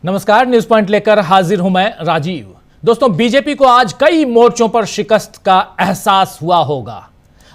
नमस्कार, news point लेकर हाजिर हूं मैं राजीव। दोस्तों, बीजेपी को आज कई मोर्चों पर शिकस्त का एहसास हुआ होगा।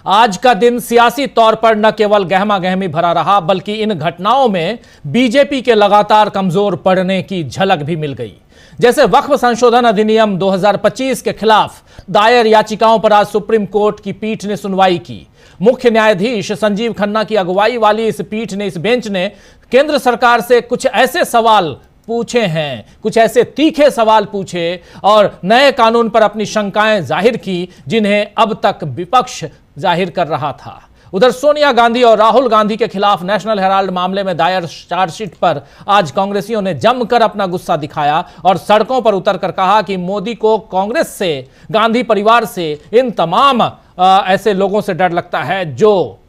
आज का दिन सियासी तौर पर न केवल गहमा गहमी भरा रहा, बल्कि इन घटनाओं में बीजेपी के लगातार कमजोर पड़ने की झलक भी मिल गई। जैसे वक्फ संशोधन अधिनियम 2025 के खिलाफ दायर याचिकाओं पर आज सुप्रीम कोर्ट की पीठ ने सुनवाई की। मुख्य न्यायाधीश संजीव खन्ना की अगुवाई वाली इस पीठ ने, इस बेंच ने केंद्र सरकार से कुछ ऐसे सवाल पूछे हैं, कुछ ऐसे तीखे सवाल पूछे और नए कानून पर अपनी शंकाएं जाहिर की जिन्हें अब तक विपक्ष जाहिर कर रहा था। उधर सोनिया गांधी और राहुल गांधी के खिलाफ नेशनल हेराल्ड मामले में दायर चार्जशीट पर आज कांग्रेसियों ने जमकर अपना गुस्सा दिखाया और सड़कों पर उतरकर कहा कि मोदी को कांग्रेस से, गांधी परिवार से, इन तमाम ऐसे लोगों से डर लगता है जो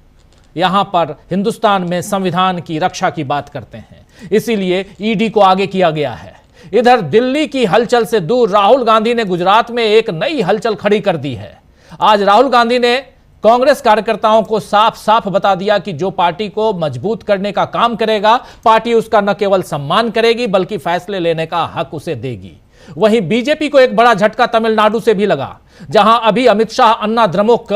यहां पर हिंदुस्तान में संविधान की रक्षा की बात करते हैं। इसीलिए ईडी को आगे किया गया है। इधर दिल्ली की हलचल से दूर राहुल गांधी ने गुजरात में एक नई हलचल खड़ी कर दी है। आज राहुल गांधी ने कांग्रेस कार्यकर्ताओं को साफ साफ बता दिया कि जो पार्टी को मजबूत करने का काम करेगा, पार्टी उसका न केवल सम्मान करेगी बल्कि फैसले लेने का हक उसे देगी। वहीं बीजेपी को एक बड़ा झटका तमिलनाडु से भी लगा, जहां अभी अमित शाह अन्ना द्रमुक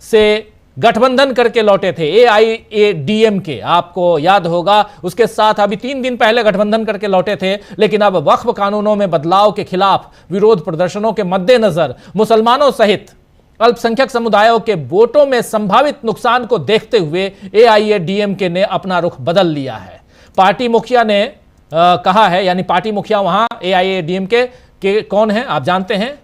से गठबंधन करके लौटे थे। AIADMK, आपको याद होगा, उसके साथ अभी 3 दिन पहले गठबंधन करके लौटे थे। लेकिन अब वक्फ कानूनों में बदलाव के खिलाफ विरोध प्रदर्शनों के मद्देनजर मुसलमानों सहित अल्पसंख्यक समुदायों के वोटों में संभावित नुकसान को देखते हुए AIADMK ने अपना रुख बदल लिया है। पार्टी मुखिया ने कहा है, यानी पार्टी मुखिया वहां AIADMK के कौन है आप जानते हैं,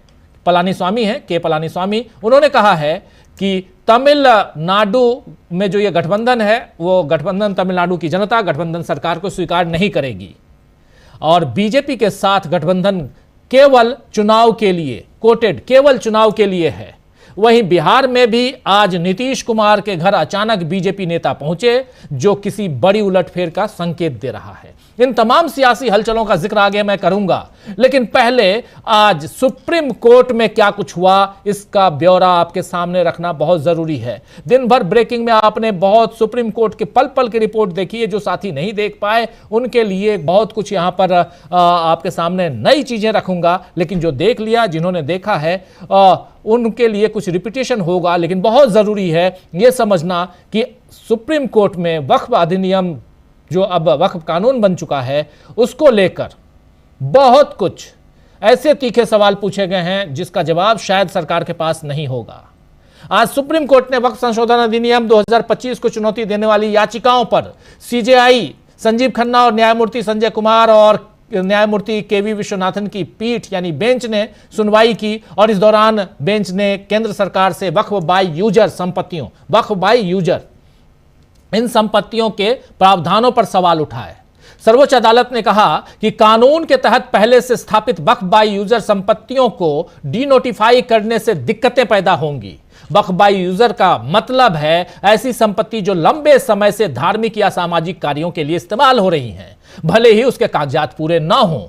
पलानीस्वामी है, के पलानीस्वामी। उन्होंने कहा है कि तमिलनाडु में जो ये गठबंधन है, वो गठबंधन तमिलनाडु की जनता गठबंधन सरकार को स्वीकार नहीं करेगी और बीजेपी के साथ गठबंधन केवल चुनाव के लिए, कोटेड केवल चुनाव के लिए है। वहीं बिहार में भी आज नीतीश कुमार के घर अचानक बीजेपी नेता पहुंचे, जो किसी बड़ी उलटफेर का संकेत दे रहा है। इन तमाम सियासी हलचलों का जिक्र आगे मैं करूंगा, लेकिन पहले आज सुप्रीम कोर्ट में क्या कुछ हुआ इसका ब्यौरा आपके सामने रखना बहुत जरूरी है। दिन भर ब्रेकिंग में आपने बहुत सुप्रीम कोर्ट के पल पल की रिपोर्ट देखी है। जो साथी नहीं देख पाए उनके लिए बहुत कुछ यहां पर आपके सामने नई चीजें रखूंगा, लेकिन जो देख लिया, जिन्होंने देखा है उनके लिए कुछ रिपीटेशन होगा। लेकिन बहुत जरूरी है यह समझना कि सुप्रीम कोर्ट में वक्फ अधिनियम, जो अब वक्फ कानून बन चुका है, उसको लेकर बहुत कुछ ऐसे तीखे सवाल पूछे गए हैं जिसका जवाब शायद सरकार के पास नहीं होगा। आज सुप्रीम कोर्ट ने वक्फ संशोधन अधिनियम 2025 को चुनौती देने वाली याचिकाओं पर CJI संजीव खन्ना और न्यायमूर्ति संजय कुमार और न्यायमूर्ति KV विश्वनाथन की पीठ यानी बेंच ने सुनवाई की और इस दौरान बेंच ने केंद्र सरकार से वक्फ बाय यूजर संपत्तियों, वक्फ बाय यूजर, इन संपत्तियों के प्रावधानों पर सवाल उठाए। सर्वोच्च अदालत ने कहा कि कानून के तहत पहले से स्थापित वक्फ बाय यूजर संपत्तियों को डीनोटिफाई करने से दिक्कतें पैदा होंगी। वक्फ बाय यूजर का मतलब है ऐसी संपत्ति जो लंबे समय से धार्मिक या सामाजिक कार्यों के लिए इस्तेमाल हो रही हैं, भले ही उसके कागजात पूरे ना हों।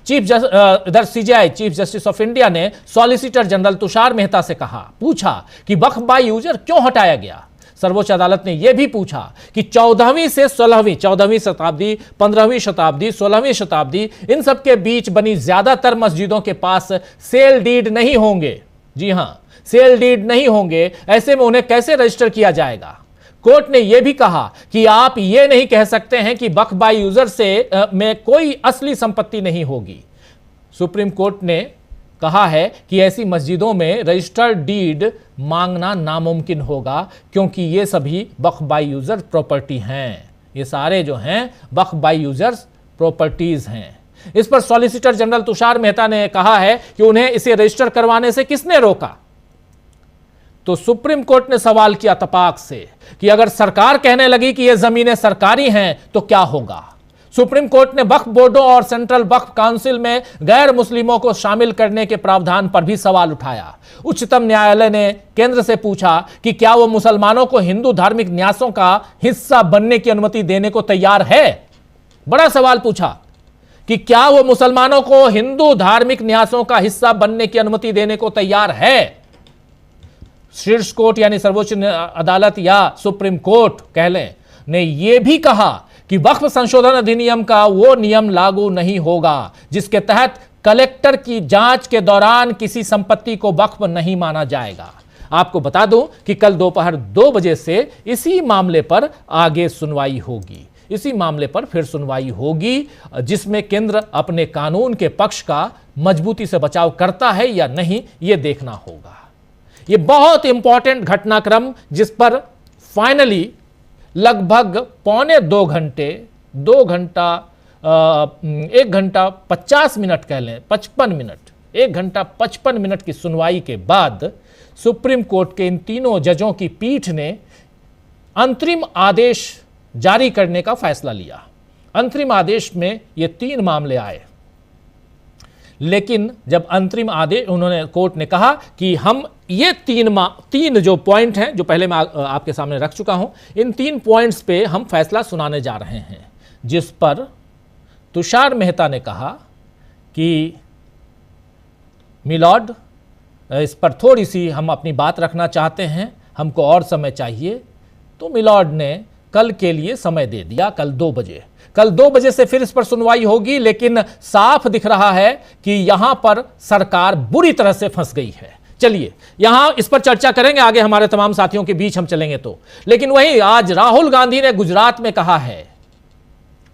इधर CJI chief justice of India ने सॉलिसिटर जनरल तुषार मेहता से पूछा कि वक्फ बाय यूजर क्यों हटाया गया। सर्वोच्च अदालत ने यह भी पूछा कि 14वीं से 16वीं शताब्दी, 15वीं शताब्दी, 16वीं शताब्दी, इन सब के बीच बनी ज्यादातर मस्जिदों के पास सेल डीड नहीं होंगे। जी हां, सेल डीड नहीं होंगे। ऐसे में उन्हें कैसे रजिस्टर किया जाएगा। कोर्ट ने यह भी कहा कि आप यह नहीं कह सकते हैं कि वक्फ बाय यूजर से में कोई असली संपत्ति नहीं होगी। सुप्रीम कोर्ट ने कहा है कि ऐसी मस्जिदों में रजिस्टर्ड डीड मांगना नामुमकिन होगा, क्योंकि ये सभी वक्फ बाय यूजर प्रॉपर्टी हैं। ये सारे जो हैं वक्फ बाय यूजर्स प्रॉपर्टीज हैं। इस पर सॉलिसिटर जनरल तुषार मेहता ने कहा है कि उन्हें इसे रजिस्टर करवाने से किसने रोका। तो सुप्रीम कोर्ट ने सवाल किया तपाक से कि अगर सरकार कहने लगी कि ये जमीनें सरकारी हैं तो क्या होगा। सुप्रीम कोर्ट ने वक्फ बोर्डों और सेंट्रल वक्फ काउंसिल में गैर मुस्लिमों को शामिल करने के प्रावधान पर भी सवाल उठाया। उच्चतम न्यायालय ने केंद्र से पूछा कि क्या वो मुसलमानों को हिंदू धार्मिक न्यासों का हिस्सा बनने की अनुमति देने को तैयार है। बड़ा सवाल पूछा कि क्या वो मुसलमानों को हिंदू धार्मिक न्यासों का हिस्सा बनने की अनुमति देने को तैयार है। शीर्ष कोर्ट यानी सर्वोच्च अदालत या सुप्रीम कोर्ट कह लें, ने यह भी कहा कि वक्फ संशोधन अधिनियम का वो नियम लागू नहीं होगा जिसके तहत कलेक्टर की जांच के दौरान किसी संपत्ति को वक्फ नहीं माना जाएगा। आपको बता दूं कि कल दोपहर 2 बजे से इसी मामले पर आगे सुनवाई होगी। इसी मामले पर फिर सुनवाई होगी जिसमें केंद्र अपने कानून के पक्ष का मजबूती से बचाव करता है या नहीं, यह देखना होगा। यह बहुत इंपॉर्टेंट घटनाक्रम जिस पर फाइनली लगभग पौने 2 घंटे 1 घंटा 50 मिनट कह लें, 55 मिनट, 1 घंटा 55 मिनट की सुनवाई के बाद सुप्रीम कोर्ट के इन तीनों जजों की पीठ ने अंतरिम आदेश जारी करने का फैसला लिया। अंतरिम आदेश में ये 3 मामले आए, लेकिन जब अंतरिम आदेश उन्होंने कोर्ट ने कहा कि हम ये 3 जो पॉइंट हैं जो पहले मैं आपके सामने रख चुका हूं, इन 3 पॉइंट्स पे हम फैसला सुनाने जा रहे हैं, जिस पर तुषार मेहता ने कहा कि मिलॉर्ड, इस पर थोड़ी सी हम अपनी बात रखना चाहते हैं, हमको और समय चाहिए। तो मिलॉर्ड ने कल के लिए समय दे दिया, कल 2 बजे। कल 2 बजे से फिर इस पर सुनवाई होगी, लेकिन साफ दिख रहा है कि यहां पर सरकार बुरी तरह से फंस गई है। चलिए यहां इस पर चर्चा करेंगे, आगे हमारे तमाम साथियों के बीच हम चलेंगे तो। लेकिन वहीं आज राहुल गांधी ने गुजरात में कहा है,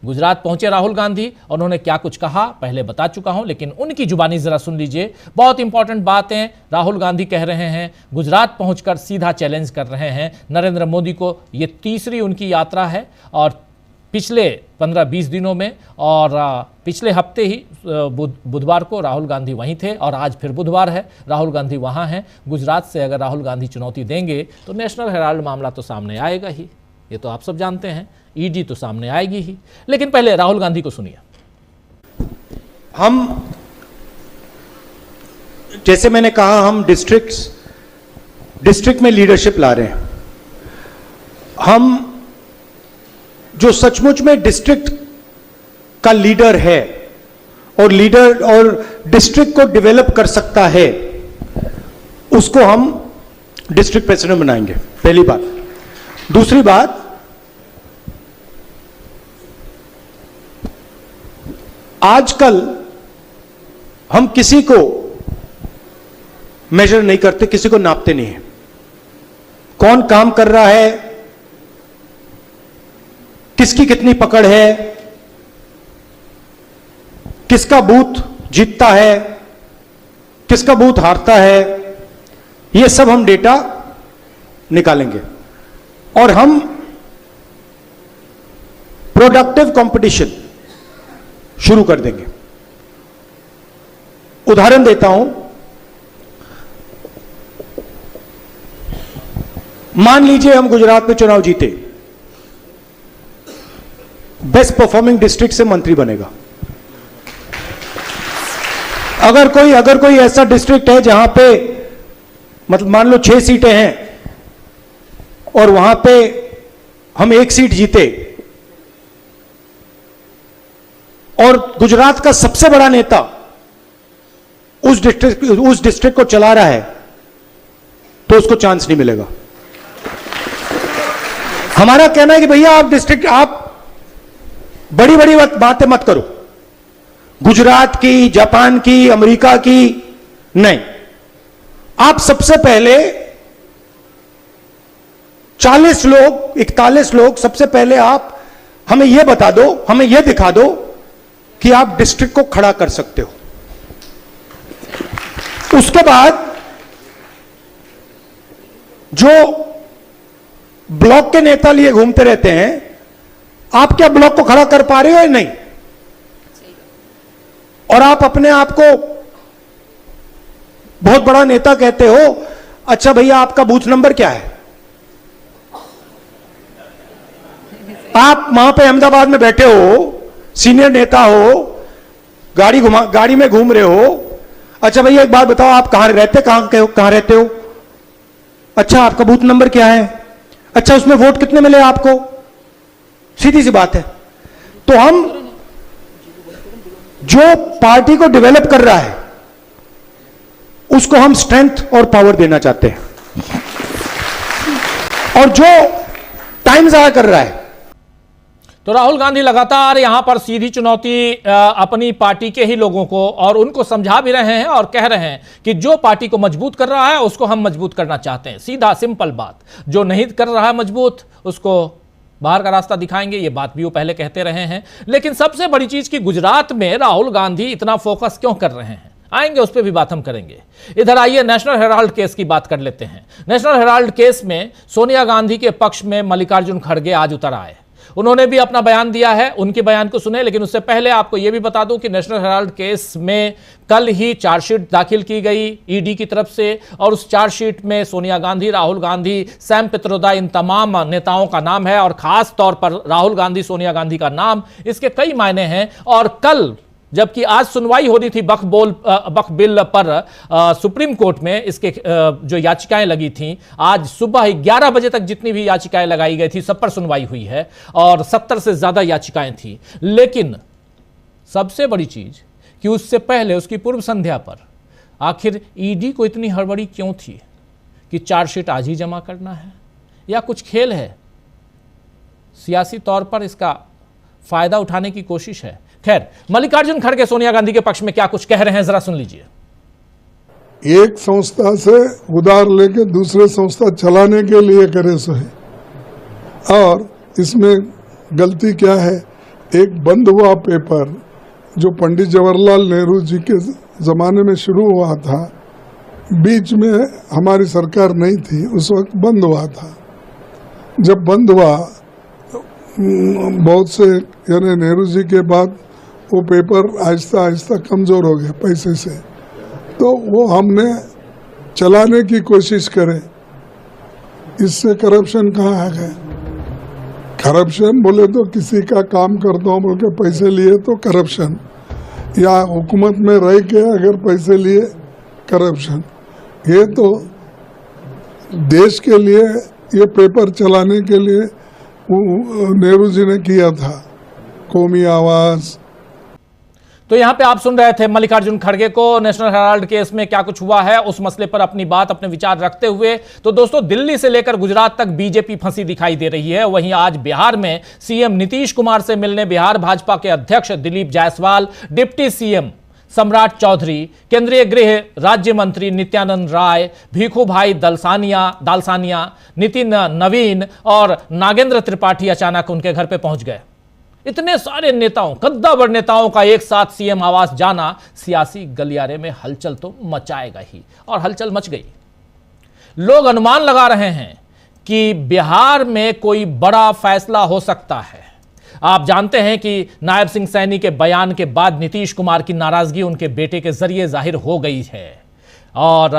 गुजरात पहुंचे राहुल गांधी और उन्होंने क्या कुछ कहा पहले बता चुका हूं, लेकिन उनकी जुबानी जरा सुन लीजिए। बहुत इंपॉर्टेंट बातें राहुल गांधी कह रहे हैं। गुजरात पहुंचकर सीधा चैलेंज कर रहे हैं नरेंद्र मोदी को। यह तीसरी उनकी यात्रा है और पिछले 15-20 दिनों में, और पिछले हफ्ते ही बुधवार को राहुल गांधी वहीं थे और आज फिर बुधवार है, राहुल गांधी वहां हैं। गुजरात से अगर राहुल गांधी चुनौती देंगे तो नेशनल हेराल्ड मामला तो सामने आएगा ही, ये तो आप सब जानते हैं, ईडी तो सामने आएगी ही। लेकिन पहले राहुल गांधी को सुनिए। हम, जैसे मैंने कहा, हम डिस्ट्रिक्ट में लीडरशिप ला रहे हैं। हम जो सचमुच में डिस्ट्रिक्ट का लीडर है और डिस्ट्रिक्ट को डेवलप कर सकता है, उसको हम डिस्ट्रिक्ट प्रेसिडेंट बनाएंगे, पहली बात। दूसरी बात, आजकल हम किसी को मेजर नहीं करते, किसी को नापते नहीं है। कौन काम कर रहा है, किसकी कितनी पकड़ है, किसका बूथ जीतता है, किसका बूथ हारता है, यह सब हम डेटा निकालेंगे और हम प्रोडक्टिव कंपटीशन शुरू कर देंगे। उदाहरण देता हूं, मान लीजिए हम गुजरात में चुनाव जीते, बेस्ट परफॉर्मिंग डिस्ट्रिक्ट से मंत्री बनेगा। अगर कोई ऐसा डिस्ट्रिक्ट है जहां पे मतलब मान लो 6 सीटें हैं और वहां पे हम 1 सीट जीते और गुजरात का सबसे बड़ा नेता उस डिस्ट्रिक्ट को चला रहा है, तो उसको चांस नहीं मिलेगा। हमारा कहना है कि भैया आप बड़ी बड़ी बातें मत करो, गुजरात की, जापान की, अमेरिका की नहीं। आप सबसे पहले 40 लोग, 41 लोग, सबसे पहले आप हमें यह बता दो, हमें यह दिखा दो कि आप डिस्ट्रिक्ट को खड़ा कर सकते हो। उसके बाद जो ब्लॉक के नेता लिए घूमते रहते हैं, आप क्या ब्लॉक को खड़ा कर पा रहे हो या नहीं? और आप अपने आप को बहुत बड़ा नेता कहते हो। अच्छा भैया, आपका बूथ नंबर क्या है? आप वहां पे अहमदाबाद में बैठे हो, सीनियर नेता हो, गाड़ी में घूम रहे हो। अच्छा भैया एक बात बताओ, आप कहां रहते हो? अच्छा, आपका बूथ नंबर क्या है? अच्छा, उसमें वोट कितने मिले आपको? सीधी सी बात है। तो हम जो पार्टी को डेवलप कर रहा है उसको हम स्ट्रेंथ और पावर देना चाहते हैं, और जो टाइम जाया कर रहा है। तो राहुल गांधी लगातार यहां पर सीधी चुनौती अपनी पार्टी के ही लोगों को और उनको समझा भी रहे हैं और कह रहे हैं कि जो पार्टी को मजबूत कर रहा है उसको हम मजबूत करना चाहते हैं। सीधा सिंपल बात, जो नहीं कर रहा है मजबूत उसको बाहर का रास्ता दिखाएंगे। ये बात भी वो पहले कहते रहे हैं। लेकिन सबसे बड़ी चीज कि गुजरात में राहुल गांधी इतना फोकस क्यों कर रहे हैं, आएंगे उस पर भी बात हम करेंगे। इधर आइए नेशनल हेराल्ड केस की बात कर लेते हैं। नेशनल हेराल्ड केस में सोनिया गांधी के पक्ष में मल्लिकार्जुन खड़गे आज उतर आए। उन्होंने भी अपना बयान दिया है, उनके बयान को सुने। लेकिन उससे पहले आपको यह भी बता दूं कि नेशनल हेराल्ड केस में कल ही चार्जशीट दाखिल की गई ईडी की तरफ से, और उस चार्जशीट में सोनिया गांधी, राहुल गांधी, सैम पित्रोदा, इन तमाम नेताओं का नाम है और खास तौर पर राहुल गांधी, सोनिया गांधी का नाम। इसके कई मायने हैं। और कल जबकि आज सुनवाई हो रही थी बक बिल पर सुप्रीम कोर्ट में, इसके जो याचिकाएं लगी थी, आज सुबह 11 बजे तक जितनी भी याचिकाएं लगाई गई थी सब पर सुनवाई हुई है और 70 से ज्यादा याचिकाएं थी। लेकिन सबसे बड़ी चीज कि उससे पहले, उसकी पूर्व संध्या पर आखिर ईडी को इतनी हड़बड़ी क्यों थी कि चार्जशीट आज ही जमा करना है, या कुछ खेल है, सियासी तौर पर इसका फायदा उठाने की कोशिश है। खैर, मल्लिकार्जुन खड़गे सोनिया गांधी के पक्ष में क्या कुछ कह रहे हैं, जरा सुन लीजिए। एक संस्था से उधार लेके दूसरे संस्था चलाने के लिए करे सो है। और इसमें गलती क्या है, एक बंद हुआ पेपर जो पंडित जवाहरलाल नेहरू जी के जमाने में शुरू हुआ था, बीच में हमारी सरकार नहीं थी, उस वक्त बंद हुआ था। जब बंद हुआ बहुत से, यानी नेहरू जी के बाद वो पेपर आहिस्ता आहिस्ता कमजोर हो गया पैसे से, तो वो हमने चलाने की कोशिश करे। इससे करप्शन कहाँ आ गया? करप्शन बोले तो किसी का काम करता हूँ बोल के पैसे लिए तो करप्शन, या हुकूमत में रह के अगर पैसे लिए करप्शन। ये तो देश के लिए, ये पेपर चलाने के लिए नेहरू जी ने किया था, कौमी आवाज। तो यहां पे आप सुन रहे थे मल्लिकार्जुन खड़गे को नेशनल हेराल्ड केस में क्या कुछ हुआ है उस मसले पर अपनी बात, अपने विचार रखते हुए। तो दोस्तों, दिल्ली से लेकर गुजरात तक बीजेपी फंसी दिखाई दे रही है। वहीं आज बिहार में सीएम नीतीश कुमार से मिलने बिहार भाजपा के अध्यक्ष दिलीप जायसवाल, डिप्टी सीएम सम्राट चौधरी, केंद्रीय गृह राज्य मंत्री नित्यानंद राय, भीखू भाई दालसानिया, नितिन नवीन और नागेंद्र त्रिपाठी अचानक उनके घर पे पहुंच गए। इतने सारे नेताओं, कद्दावर नेताओं का एक साथ सीएम आवास जाना सियासी गलियारे में हलचल तो मचाएगा ही, और हलचल मच गई। लोग अनुमान लगा रहे हैं कि बिहार में कोई बड़ा फैसला हो सकता है। आप जानते हैं कि नायब सिंह सैनी के बयान के बाद नीतीश कुमार की नाराजगी उनके बेटे के जरिए जाहिर हो गई है, और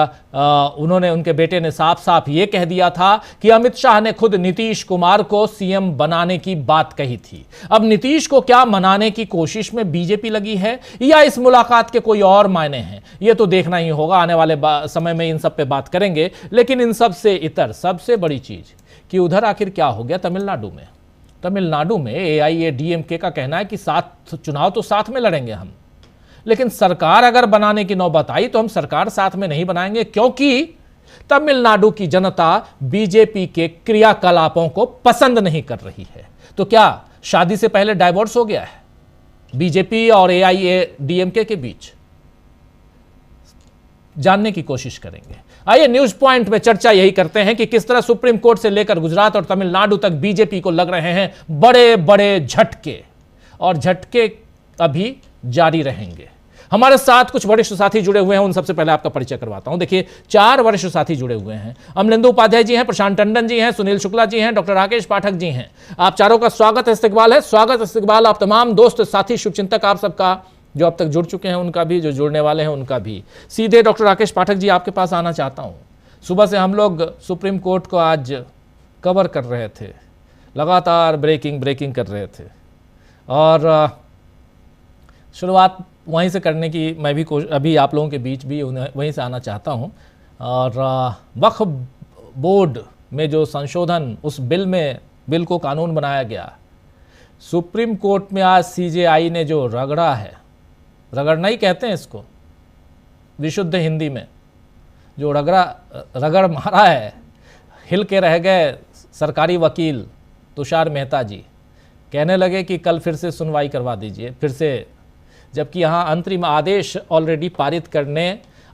उन्होंने, उनके बेटे ने साफ साफ यह कह दिया था कि अमित शाह ने खुद नीतीश कुमार को सीएम बनाने की बात कही थी। अब नीतीश को क्या मनाने की कोशिश में बीजेपी लगी है, या इस मुलाकात के कोई और मायने हैं, यह तो देखना ही होगा। आने वाले समय में इन सब पे बात करेंगे। लेकिन इन सब से इतर सबसे बड़ी चीज कि उधर आखिर क्या हो गया तमिलनाडु में AIADMK का कहना है कि चुनाव तो साथ में लड़ेंगे हम, लेकिन सरकार अगर बनाने की नौबत आई तो हम सरकार साथ में नहीं बनाएंगे, क्योंकि तमिलनाडु की जनता बीजेपी के क्रियाकलापों को पसंद नहीं कर रही है। तो क्या शादी से पहले डाइवोर्स हो गया है बीजेपी और AIADMK के बीच? जानने की कोशिश करेंगे। आइए न्यूज पॉइंट में चर्चा यही करते हैं कि किस तरह सुप्रीम कोर्ट से लेकर गुजरात और तमिलनाडु तक बीजेपी को लग रहे हैं बड़े बड़े झटके, और झटके अभी जारी रहेंगे। हमारे साथ कुछ वरिष्ठ साथी जुड़े हुए हैं, उन सबसे पहले आपका परिचय करवाता हूं। देखिए, 4 वरिष्ठ साथी जुड़े हुए हैं। अमलेंदु उपाध्याय जी हैं, प्रशांत टंडन जी हैं, सुनील शुक्ला जी हैं, डॉक्टर राकेश पाठक जी हैं। आप चारों का स्वागत इस्तकबाल है। स्वागत इस्तकबाल आप तमाम दोस्त, साथी, शुभचिंतक, आप सबका, जो अब तक जुड़ चुके हैं उनका भी, जो जुड़ने वाले हैं उनका भी। सीधे डॉक्टर राकेश पाठक जी आपके पास आना चाहता हूं। सुबह से हम लोग सुप्रीम कोर्ट को आज कवर कर रहे थे, लगातार ब्रेकिंग कर रहे थे, और शुरुआत वहीं से करने की मैं भी अभी आप लोगों के बीच भी वहीं से आना चाहता हूं। और वक्फ बोर्ड में जो संशोधन, उस बिल को कानून बनाया गया, सुप्रीम कोर्ट में आज CJI ने जो रगड़ा है, रगड़ना ही कहते हैं इसको विशुद्ध हिंदी में, जो रगड़ मारा है, हिल के रह गए सरकारी वकील तुषार मेहता जी। कहने लगे कि कल फिर से सुनवाई करवा दीजिए फिर से, जबकि यहाँ अंतरिम आदेश ऑलरेडी पारित करने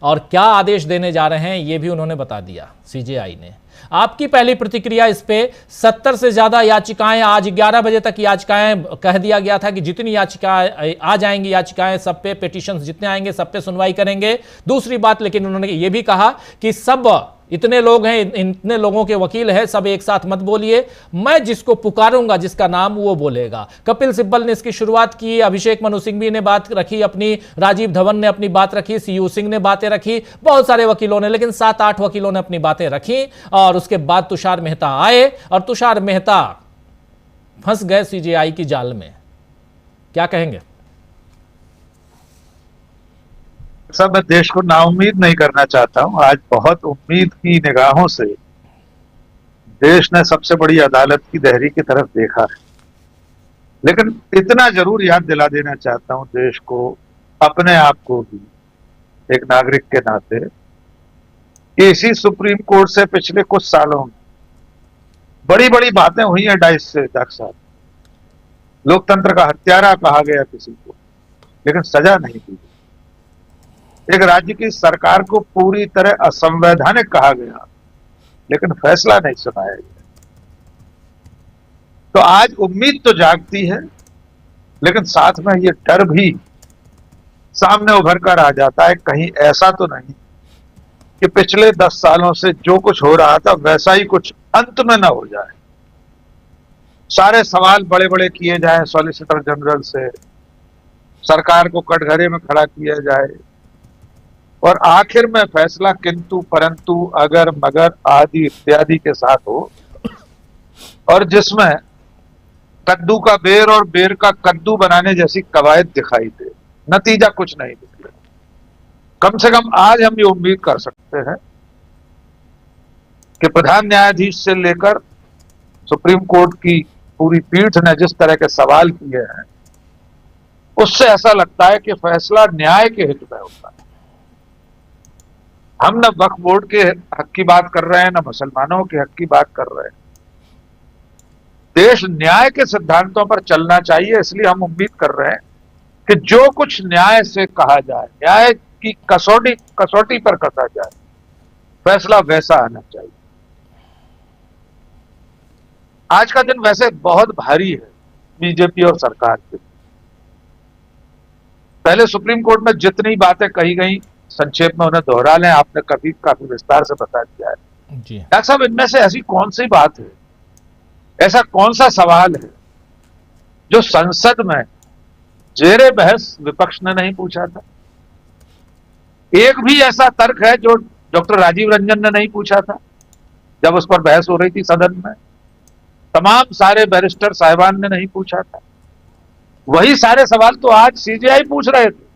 और क्या आदेश देने जा रहे हैं ये भी उन्होंने बता दिया सीजेआई ने। आपकी पहली प्रतिक्रिया इस पे? 70 से ज्यादा याचिकाएं, आज 11 बजे तक याचिकाएं, कह दिया गया था कि जितनी याचिकाएं आ जाएंगी याचिकाएं सब पे, पिटीशंस जितने आएंगे सब पे सुनवाई करेंगे। दूसरी बात, लेकिन उन्होंने ये भी कहा कि सब इतने लोग हैं, इतने लोगों के वकील हैं, सब एक साथ मत बोलिए, मैं जिसको पुकारूंगा जिसका नाम वो बोलेगा। कपिल सिब्बल ने इसकी शुरुआत की, अभिषेक मनु सिंघवी ने बात रखी अपनी, राजीव धवन ने अपनी बात रखी, सीयू सिंह ने बातें रखी, बहुत सारे वकीलों ने, लेकिन 7-8 वकीलों ने अपनी बातें रखी और उसके बाद तुषार मेहता आए और तुषार मेहता फंस गए सीजेआई की जाल में। क्या कहेंगे? सब मैं देश को नाउम्मीद नहीं करना चाहता हूं। आज बहुत उम्मीद की निगाहों से देश ने सबसे बड़ी अदालत की दहरी की तरफ देखा है, लेकिन इतना जरूर याद दिला देना चाहता हूं देश को, अपने आप को भी, एक नागरिक के नाते, कि इसी सुप्रीम कोर्ट से पिछले कुछ सालों में बड़ी बड़ी बातें हुई हैं। 2.5 से डॉक्टर साहब, लोकतंत्र का हत्यारा कहा गया किसी को, लेकिन सजा नहीं दी। एक राज्य की सरकार को पूरी तरह असंवैधानिक कहा गया, लेकिन फैसला नहीं सुनाया गया। तो आज उम्मीद तो जागती है, लेकिन साथ में ये डर भी सामने उभर कर आ जाता है, कहीं ऐसा तो नहीं कि पिछले 10 सालों से जो कुछ हो रहा था वैसा ही कुछ अंत में ना हो जाए। सारे सवाल बड़े बड़े किए जाएं सॉलिसिटर जनरल से, सरकार को कटघरे में खड़ा किया जाए और आखिर में फैसला किंतु परंतु अगर मगर आदि इत्यादि के साथ हो, और जिसमें कद्दू का बेर और बेर का कद्दू बनाने जैसी कवायद दिखाई दे, नतीजा कुछ नहीं निकले। कम से कम आज हम ये उम्मीद कर सकते हैं कि प्रधान न्यायाधीश से लेकर सुप्रीम कोर्ट की पूरी पीठ ने जिस तरह के सवाल किए हैं, उससे ऐसा लगता है कि फैसला न्याय के हित में होता है। हम न वक्फ बोर्ड के हक की बात कर रहे हैं, न मुसलमानों के हक की बात कर रहे हैं। देश न्याय के सिद्धांतों पर चलना चाहिए, इसलिए हम उम्मीद कर रहे हैं कि जो कुछ न्याय से कहा जाए, न्याय की कसौटी पर कसा जाए, फैसला वैसा आना चाहिए। आज का दिन वैसे बहुत भारी है बीजेपी और सरकार के। पहले सुप्रीम कोर्ट में जितनी बातें कही गई संक्षेप में उन्हें दोहरा लें, आपने काफी विस्तार से बता दिया है जी। डॉक्टर साहब, इनमें से ऐसी कौन सी बात है, ऐसा कौन सा सवाल है जो संसद में जेरे बहस विपक्ष ने नहीं पूछा था? एक भी ऐसा तर्क है जो डॉक्टर राजीव रंजन ने नहीं पूछा था जब उस पर बहस हो रही थी सदन में? तमाम सारे बैरिस्टर साहिबान ने नहीं पूछा था। वही सारे सवाल तो आज सीजेआई पूछ रहे थे।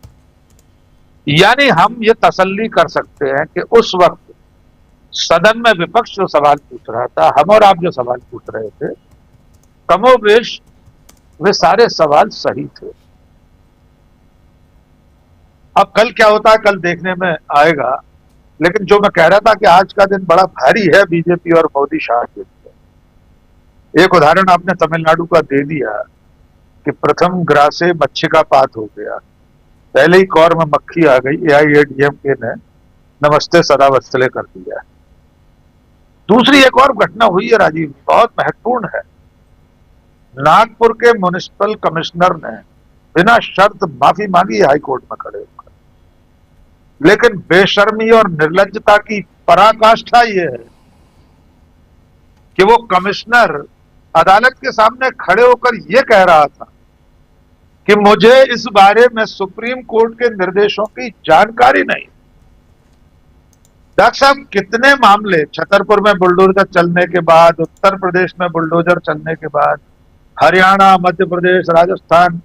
यानी हम ये तसल्ली कर सकते हैं कि उस वक्त सदन में विपक्ष जो सवाल पूछ रहा था, हम और आप जो सवाल पूछ रहे थे, कमोबेश वे सारे सवाल सही थे। अब कल क्या होता है, कल देखने में आएगा। लेकिन जो मैं कह रहा था कि आज का दिन बड़ा भारी है बीजेपी और मोदी शाह के लिए। एक उदाहरण आपने तमिलनाडु का दे दिया कि प्रथम ग्रासे मच्छी का पात हो गया, पहले ही कौर में मक्खी आ गई, एआईएडीएमके ने नमस्ते सदा वत्सले कर दिया। दूसरी एक और घटना हुई है राजीव, बहुत महत्वपूर्ण है। नागपुर के म्युनिसिपल कमिश्नर ने बिना शर्त माफी मांगी हाईकोर्ट में खड़े होकर, लेकिन बेशर्मी और निर्लज्जता की पराकाष्ठा यह है कि वो कमिश्नर अदालत के सामने खड़े होकर यह कह रहा था कि मुझे इस बारे में सुप्रीम कोर्ट के निर्देशों की जानकारी नहीं। डॉक्टर साहब, कितने मामले छतरपुर में बुलडोजर चलने के बाद, उत्तर प्रदेश में बुलडोजर चलने के बाद, हरियाणा, मध्य प्रदेश, राजस्थान,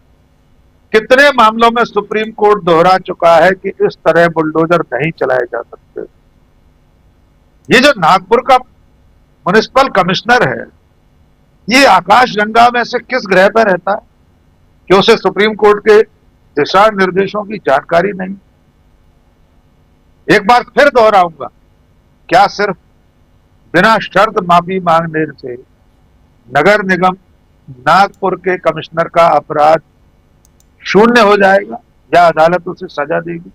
कितने मामलों में सुप्रीम कोर्ट दोहरा चुका है कि इस तरह बुलडोजर नहीं चलाए जा सकते। ये जो नागपुर का म्युनिसिपल कमिश्नर है, ये आकाश गंगा में से किस ग्रह पर रहता है कि उसे सुप्रीम कोर्ट के दिशा निर्देशों की जानकारी नहीं? एक बार फिर दोहराऊंगा, क्या सिर्फ बिना शर्त माफी मांगने से नगर निगम नागपुर के कमिश्नर का अपराध शून्य हो जाएगा या अदालत उसे सजा देगी?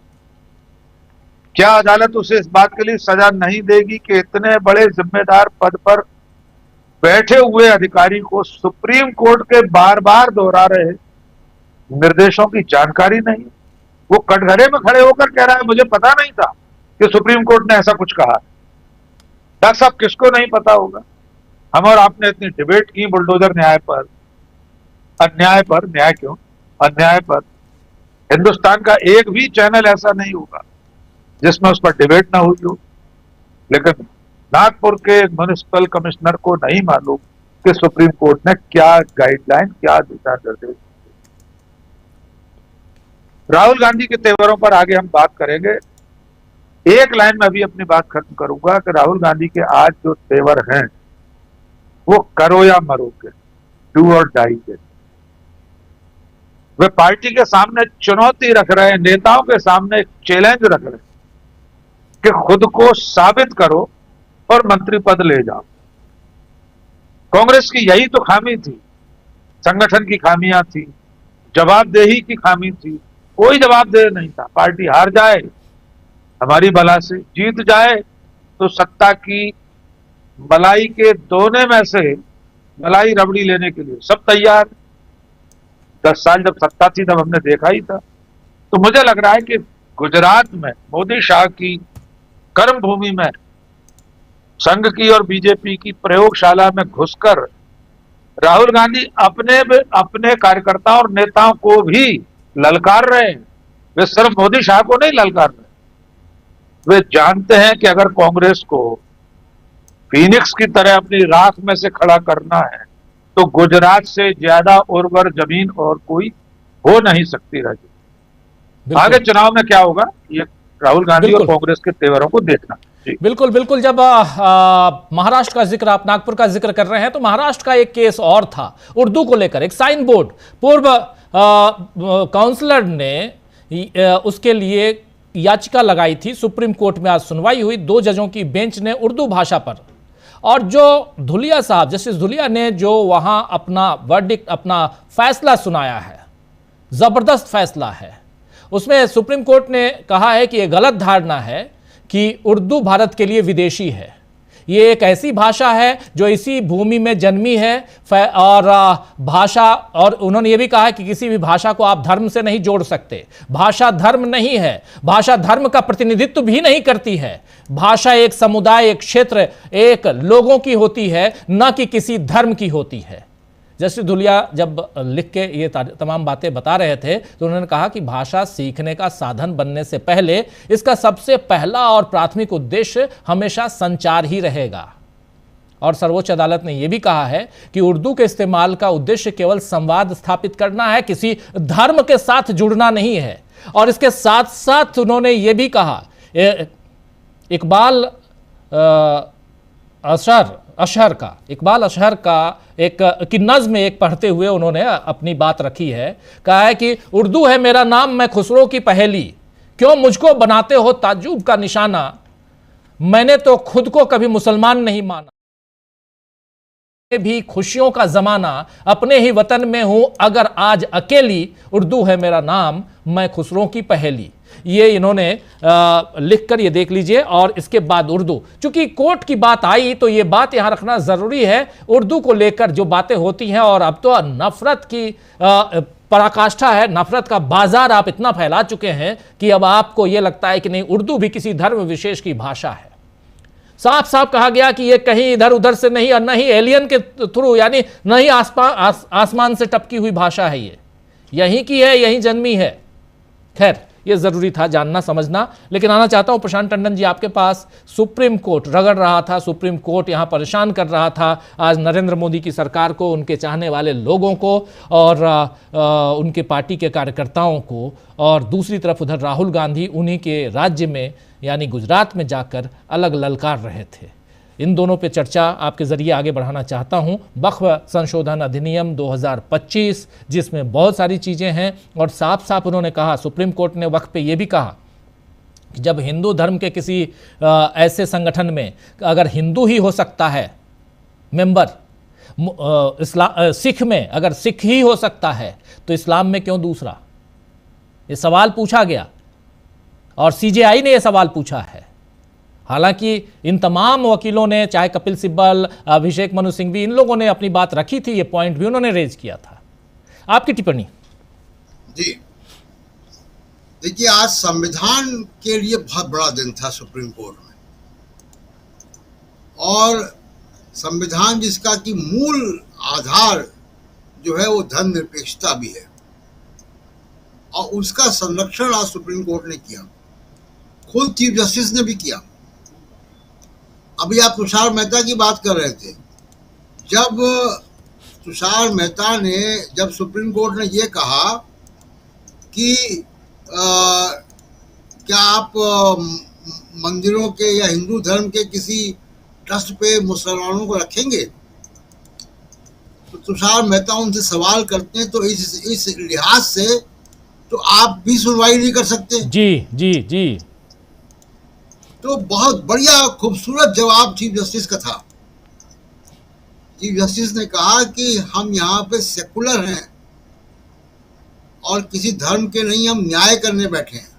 क्या अदालत उसे इस बात के लिए सजा नहीं देगी कि इतने बड़े जिम्मेदार पद पर बैठे हुए अधिकारी को सुप्रीम कोर्ट के बार बार दोहरा रहे निर्देशों की जानकारी नहीं? वो कटघरे में खड़े होकर कह रहा है मुझे पता नहीं था कि सुप्रीम कोर्ट ने ऐसा कुछ कहा। डॉक्टर साहब, किसको नहीं पता होगा? हम और आपने इतनी डिबेट की बुलडोजर न्याय पर, अन्याय पर, न्याय क्यों, अन्याय पर। हिंदुस्तान का एक भी चैनल ऐसा नहीं होगा जिसमें उस पर डिबेट ना हुई हो। लेकिन नागपुर के म्युनिसिपल कमिश्नर को नहीं मालूम कि सुप्रीम कोर्ट ने क्या गाइडलाइन, क्या दिशा निर्देश। राहुल गांधी के तेवरों पर आगे हम बात करेंगे। एक लाइन में अभी अपनी बात खत्म करूंगा कि राहुल गांधी के आज जो तेवर हैं वो करो या मरो के, डू और डाई के। वे पार्टी के सामने चुनौती रख रहे हैं, नेताओं के सामने एक चैलेंज रख रहे हैं कि खुद को साबित करो और मंत्री पद ले जाओ। कांग्रेस की यही तो खामी थी, संगठन की खामियां थी, जवाबदेही की खामी थी। कोई जवाबदेह नहीं था। पार्टी हार जाए हमारी बला से, जीत जाए तो सत्ता की मलाई के दोने में से मलाई रबड़ी लेने के लिए सब तैयार। 10 साल जब सत्ता थी तब हमने देखा ही था। तो मुझे लग रहा है कि गुजरात में मोदी शाह की कर्म भूमि में संघ की और बीजेपी की प्रयोगशाला में घुसकर राहुल गांधी अपने कार्यकर्ताओं और नेताओं को भी ललकार रहे हैं। वे सिर्फ मोदी शाह को नहीं ललकार रहे, वे जानते हैं कि अगर कांग्रेस को फीनिक्स की तरह अपनी राख में से खड़ा करना है तो गुजरात से ज्यादा उर्वर जमीन और कोई हो नहीं सकती। राजू, आगे चुनाव में क्या होगा ये राहुल गांधी और कांग्रेस के तेवरों को देखना। बिल्कुल बिल्कुल। जब महाराष्ट्र का जिक्र, आप नागपुर का जिक्र कर रहे हैं, तो महाराष्ट्र का एक केस और था उर्दू को लेकर। एक साइन बोर्ड, पूर्व काउंसलर ने उसके लिए याचिका लगाई थी। सुप्रीम कोर्ट में आज सुनवाई हुई। 2 जजों की बेंच ने उर्दू भाषा पर, और जो धुलिया साहब, जस्टिस धुलिया ने जो वहां अपना वर्डिक्ट, अपना फैसला सुनाया है, जबरदस्त फैसला है। उसमें सुप्रीम कोर्ट ने कहा है कि यह गलत धारणा है कि उर्दू भारत के लिए विदेशी है। ये एक ऐसी भाषा है जो इसी भूमि में जन्मी है, और भाषा, और उन्होंने ये भी कहा है कि किसी भी भाषा को आप धर्म से नहीं जोड़ सकते। भाषा धर्म नहीं है, भाषा धर्म का प्रतिनिधित्व भी नहीं करती है। भाषा एक समुदाय, एक क्षेत्र, एक लोगों की होती है, न कि किसी धर्म की होती है। जस्टिस धुलिया जब लिख के ये तमाम बातें बता रहे थे तो उन्होंने कहा कि भाषा सीखने का साधन बनने से पहले इसका सबसे पहला और प्राथमिक उद्देश्य हमेशा संचार ही रहेगा। और सर्वोच्च अदालत ने यह भी कहा है कि उर्दू के इस्तेमाल का उद्देश्य केवल संवाद स्थापित करना है, किसी धर्म के साथ जुड़ना नहीं है। और इसके साथ साथ उन्होंने ये भी कहा, इकबाल अशहर का एक की नज़्म एक पढ़ते हुए उन्होंने अपनी बात रखी है। कहा है कि उर्दू है मेरा नाम, मैं खुसरो की पहेली, क्यों मुझको बनाते हो ताज्जुब का निशाना, मैंने तो खुद को कभी मुसलमान नहीं माना, भी खुशियों का जमाना, अपने ही वतन में हूं अगर आज अकेली, उर्दू है मेरा नाम, मैं खुसरो की पहेली। ये इन्होंने लिखकर ये देख लीजिए। और इसके बाद उर्दू, चूंकि कोर्ट की बात आई तो ये बात यहां रखना जरूरी है। उर्दू को लेकर जो बातें होती हैं, और अब तो नफरत की पराकाष्ठा है, नफरत का बाजार आप इतना फैला चुके हैं कि अब आपको यह लगता है कि नहीं, उर्दू भी किसी धर्म विशेष की भाषा है। साफ साफ कहा गया कि ये कहीं इधर उधर से नहीं, और न ही एलियन के थ्रू, यानी न ही आसमान से टपकी हुई भाषा है, ये यहीं की है, यहीं जन्मी है। खैर, ये जरूरी था जानना समझना। लेकिन आना चाहता हूं प्रशांत टंडन जी आपके पास। सुप्रीम कोर्ट रगड़ रहा था, सुप्रीम कोर्ट यहां परेशान कर रहा था आज नरेंद्र मोदी की सरकार को, उनके चाहने वाले लोगों को, और उनके पार्टी के कार्यकर्ताओं को। और दूसरी तरफ उधर राहुल गांधी उन्हीं के राज्य में यानी गुजरात में जाकर अलग ललकार रहे थे। इन दोनों पे चर्चा आपके ज़रिए आगे बढ़ाना चाहता हूं। वक्फ संशोधन अधिनियम 2025, जिसमें बहुत सारी चीज़ें हैं, और साफ साफ उन्होंने कहा, सुप्रीम कोर्ट ने वक्फ पे ये भी कहा कि जब हिंदू धर्म के किसी ऐसे संगठन में अगर हिंदू ही हो सकता है मेंबर, सिख में अगर सिख ही हो सकता है तो इस्लाम में क्यों दूसरा? ये सवाल पूछा गया और सीजेआई ने यह सवाल पूछा है। हालांकि इन तमाम वकीलों ने, चाहे कपिल सिब्बल, अभिषेक मनु सिंघवी, इन लोगों ने अपनी बात रखी थी, ये पॉइंट भी उन्होंने रेज किया था। आपकी टिप्पणी? जी देखिए, आज संविधान के लिए बहुत बड़ा दिन था सुप्रीम कोर्ट में, और संविधान जिसका कि मूल आधार जो है वो धर्मनिरपेक्षता भी है, और उसका संरक्षण आज सुप्रीम कोर्ट ने किया, खुद चीफ जस्टिस ने भी किया। अभी आप तुषार मेहता की बात कर रहे थे। जब तुषार मेहता ने, जब सुप्रीम कोर्ट ने ये कहा कि क्या आप मंदिरों के या हिंदू धर्म के किसी ट्रस्ट पे मुसलमानों को रखेंगे, तो तुषार मेहता उनसे सवाल करते हैं, तो इस लिहाज से तो आप भी सुनवाई नहीं कर सकते। जी जी जी। तो बहुत बढ़िया खूबसूरत जवाब चीफ जस्टिस का था। चीफ जस्टिस ने कहा कि हम यहाँ पे सेकुलर हैं और किसी धर्म के नहीं, हम न्याय करने बैठे हैं।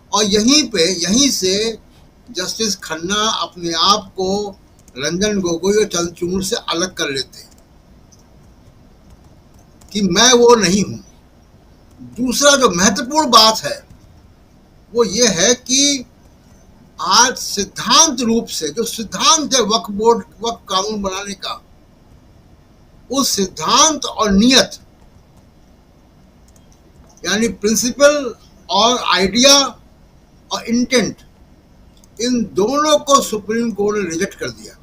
और यहीं से जस्टिस खन्ना अपने आप को रंजन गोगोई और चंद्रचूड़ से अलग कर लेते हैं कि मैं वो नहीं हूं। दूसरा जो महत्वपूर्ण बात है वो ये है कि आज सिद्धांत रूप से जो सिद्धांत है वक्फ बोर्ड, वक्फ कानून बनाने का, उस सिद्धांत और नियत, यानी प्रिंसिपल और आइडिया और इंटेंट, इन दोनों को सुप्रीम कोर्ट ने रिजेक्ट कर दिया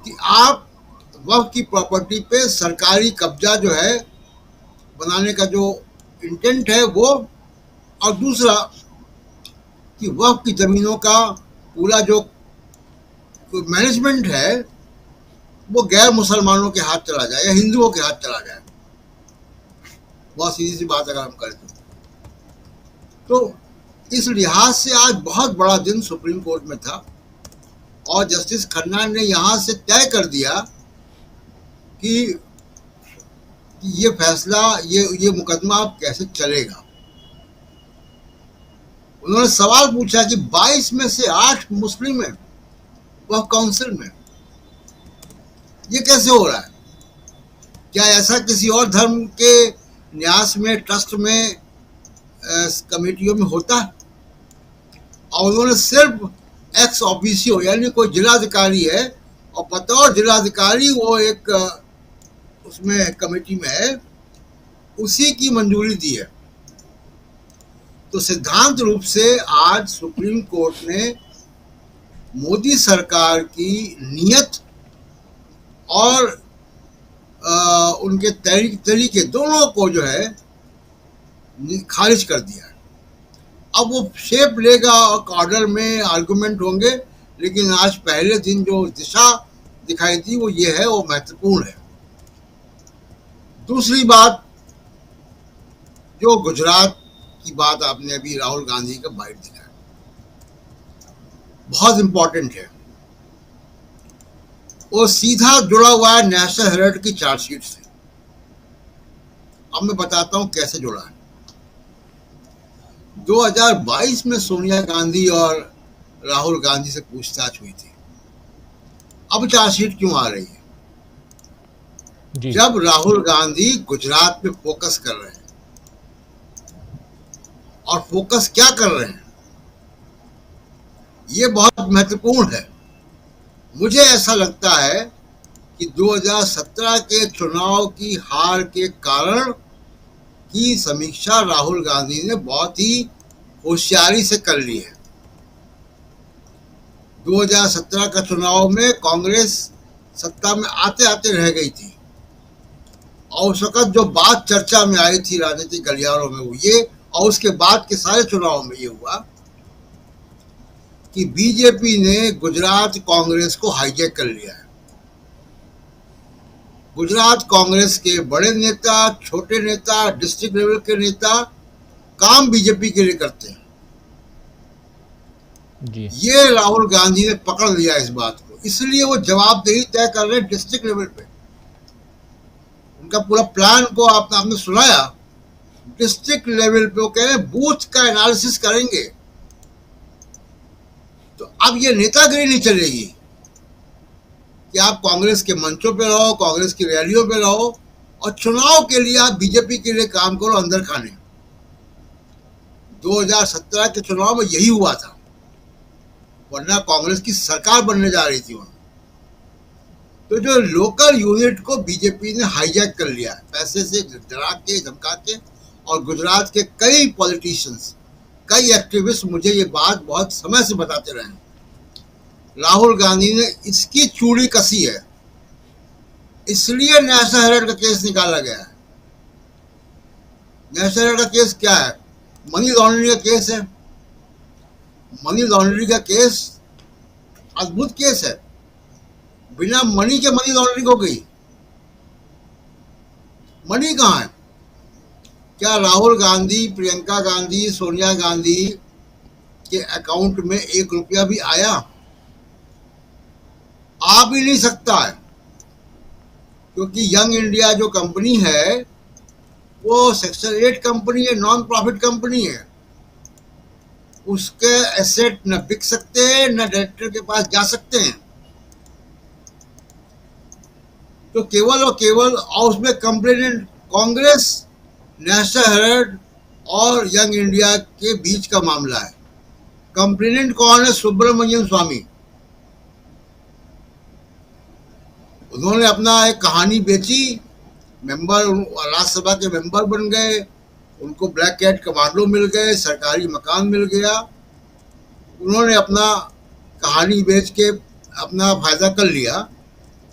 कि आप वक्फ की प्रॉपर्टी पे सरकारी कब्जा जो है बनाने का जो इंटेंट है वो, और दूसरा कि वक्फ की जमीनों का पूरा जो मैनेजमेंट है वो गैर मुसलमानों के हाथ चला जाए या हिंदुओं के हाथ चला जाए। बहुत सीधी सी बात अगर हम करें तो इस लिहाज से आज बहुत बड़ा दिन सुप्रीम कोर्ट में था, और जस्टिस खन्ना ने यहाँ से तय कर दिया कि ये फैसला, ये मुकदमा अब कैसे चलेगा। उन्होंने सवाल पूछा कि 22 में से 8 मुस्लिम हैं वह काउंसिल में, ये कैसे हो रहा है? क्या ऐसा किसी और धर्म के न्यास में, ट्रस्ट में, कमेटियों में होता है? और उन्होंने सिर्फ एक्स ऑफिसियो, यानी कोई जिलाधिकारी है और बतौर जिलाधिकारी वो एक उसमें कमेटी में है, उसी की मंजूरी दी है। तो सिद्धांत रूप से आज सुप्रीम कोर्ट ने मोदी सरकार की नीयत और उनके तरीके दोनों को जो है खारिज कर दिया है। अब वो शेप लेगा और ऑर्डर में आर्गुमेंट होंगे, लेकिन आज पहले दिन जो दिशा दिखाई दी वो ये है, वो महत्वपूर्ण है। दूसरी बात, जो गुजरात की बात आपने अभी राहुल गांधी का बाइट दिखाया, बहुत इंपॉर्टेंट है। वो सीधा जुड़ा हुआ है नेशनल हेराल्ड की चार्जशीट से। अब मैं बताता हूं कैसे जुड़ा है। 2022 में सोनिया गांधी और राहुल गांधी से पूछताछ हुई थी। अब चार्जशीट क्यों आ रही है? जब राहुल गांधी गुजरात में फोकस कर रहे हैं, और फोकस क्या कर रहे हैं, ये बहुत महत्वपूर्ण है। मुझे ऐसा लगता है कि 2017 के चुनाव की हार के कारण की समीक्षा राहुल गांधी ने बहुत ही होशियारी से कर ली है। 2017 का चुनाव में कांग्रेस सत्ता में आते आते रह गई थी, और उस वक्त जो बात चर्चा में आई थी राजनीतिक गलियारों में वो ये, और उसके बाद के सारे चुनाव में ये हुआ कि बीजेपी ने गुजरात कांग्रेस को हाईजैक कर लिया है। गुजरात कांग्रेस के बड़े नेता, छोटे नेता, डिस्ट्रिक्ट लेवल के नेता काम बीजेपी के लिए करते हैं जी। ये राहुल गांधी ने पकड़ लिया इस बात को। तो इसलिए वो जवाबदेही तय कर रहे हैं डिस्ट्रिक्ट लेवल पे। उनका पूरा प्लान को आपने सुनाया, डिस्ट्रिक्ट लेवल पे वो कह रहे हैं बूथ का एनालिसिस करेंगे। तो अब ये नेतागिरी नहीं चलेगी कि आप कांग्रेस के मंचों पे रहो, कांग्रेस की रैलियों पे रहो और चुनाव के लिए आप बीजेपी के लिए काम करो अंदर खाने। 2017 के चुनाव में यही हुआ था, वरना कांग्रेस की सरकार बनने जा रही थी वहां। तो जो लोकल यूनिट को बीजेपी ने हाईजैक कर लिया है, पैसे से डरा के धमका के। और गुजरात के कई पॉलिटिशियंस, कई एक्टिविस्ट मुझे ये बात बहुत समय से बताते रहे हैं, राहुल गांधी ने इसकी चूड़ी कसी है, इसलिए नेशनल हेराल्ड का केस निकाला गया है। नेशनल हेराल्ड का केस क्या है? मनी लॉन्ड्रिंग का केस है। मनी लॉन्ड्रिंग का केस अद्भुत केस है, बिना मनी के मनी लॉन्ड्रिंग हो गई। मनी कहाँ है? क्या राहुल गांधी, प्रियंका गांधी, सोनिया गांधी के अकाउंट में 1 रुपया भी आया? आ भी नहीं सकता है, क्योंकि यंग इंडिया जो कंपनी है वो सेक्शन 8 कंपनी है, नॉन प्रॉफिट कंपनी है। उसके एसेट न बिक सकते हैं, न डायरेक्टर के पास जा सकते हैं। तो केवल और केवल, और उसमें कंप्लेनेंट कांग्रेस, नेशनल हेराल्ड और यंग इंडिया के बीच का मामला है। कंप्लेनेंट कौन है? सुब्रमण्यम स्वामी। उन्होंने अपना एक कहानी बेची, मेंबर, राज्यसभा के मेंबर बन गए, उनको ब्लैक कैट कमांडो मिल गए, सरकारी मकान मिल गया। उन्होंने अपना कहानी बेच के अपना फायदा कर लिया।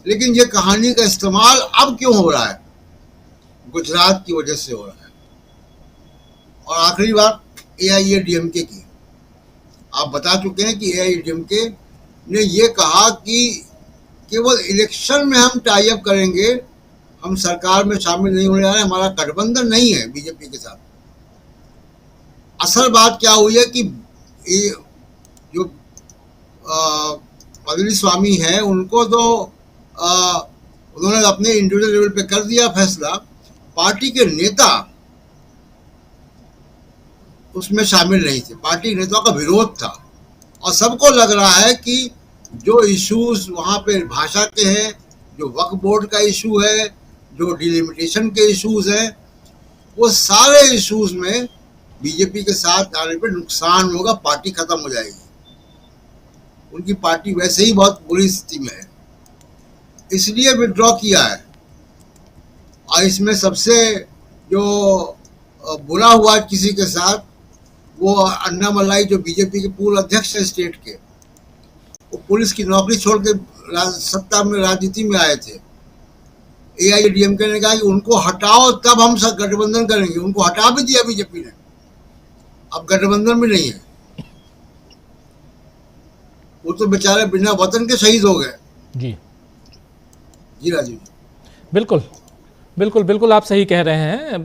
लेकिन ये कहानी का इस्तेमाल अब क्यों हो रहा है? गुजरात की वजह से हो रहा है। और आखिरी बात AIADMK की, आप बता चुके हैं कि AIADMK ने ये कहा कि केवल इलेक्शन में हम टाई अप करेंगे, हम सरकार में शामिल नहीं होने जा रहे, हमारा गठबंधन नहीं है बीजेपी के साथ। असल बात क्या हुई है कि जो पलनीस्वामी है, उनको तो उन्होंने अपने इंडिविजुअल लेवल पे कर दिया फैसला, पार्टी के नेता उसमें शामिल नहीं थे, पार्टी नेताओं का विरोध था। और सबको लग रहा है कि जो इश्यूज वहाँ पे भाषा के हैं, जो वक्फ बोर्ड का इशू है, जो डिलिमिटेशन के इश्यूज हैं, वो सारे इश्यूज में बीजेपी के साथ आने पर नुकसान होगा, पार्टी खत्म हो जाएगी। उनकी पार्टी वैसे ही बहुत बुरी स्थिति में है, इसलिए विड्रॉ किया है। और इसमें सबसे जो बुरा हुआ किसी के साथ, वो अन्नामलाई, जो बीजेपी के पूर्व अध्यक्ष है स्टेट के, वो पुलिस की नौकरी छोड़ के सत्ता में, राजनीति में आए थे। AIADMK ने कहा कि उनको हटाओ तब हम सब गठबंधन करेंगे। उनको हटा भी दिया बीजेपी ने, अब गठबंधन भी नहीं है। वो तो बेचारे बिना वतन के शहीद हो गए। जी जी राजीव जी, बिल्कुल बिल्कुल बिल्कुल आप सही कह रहे हैं।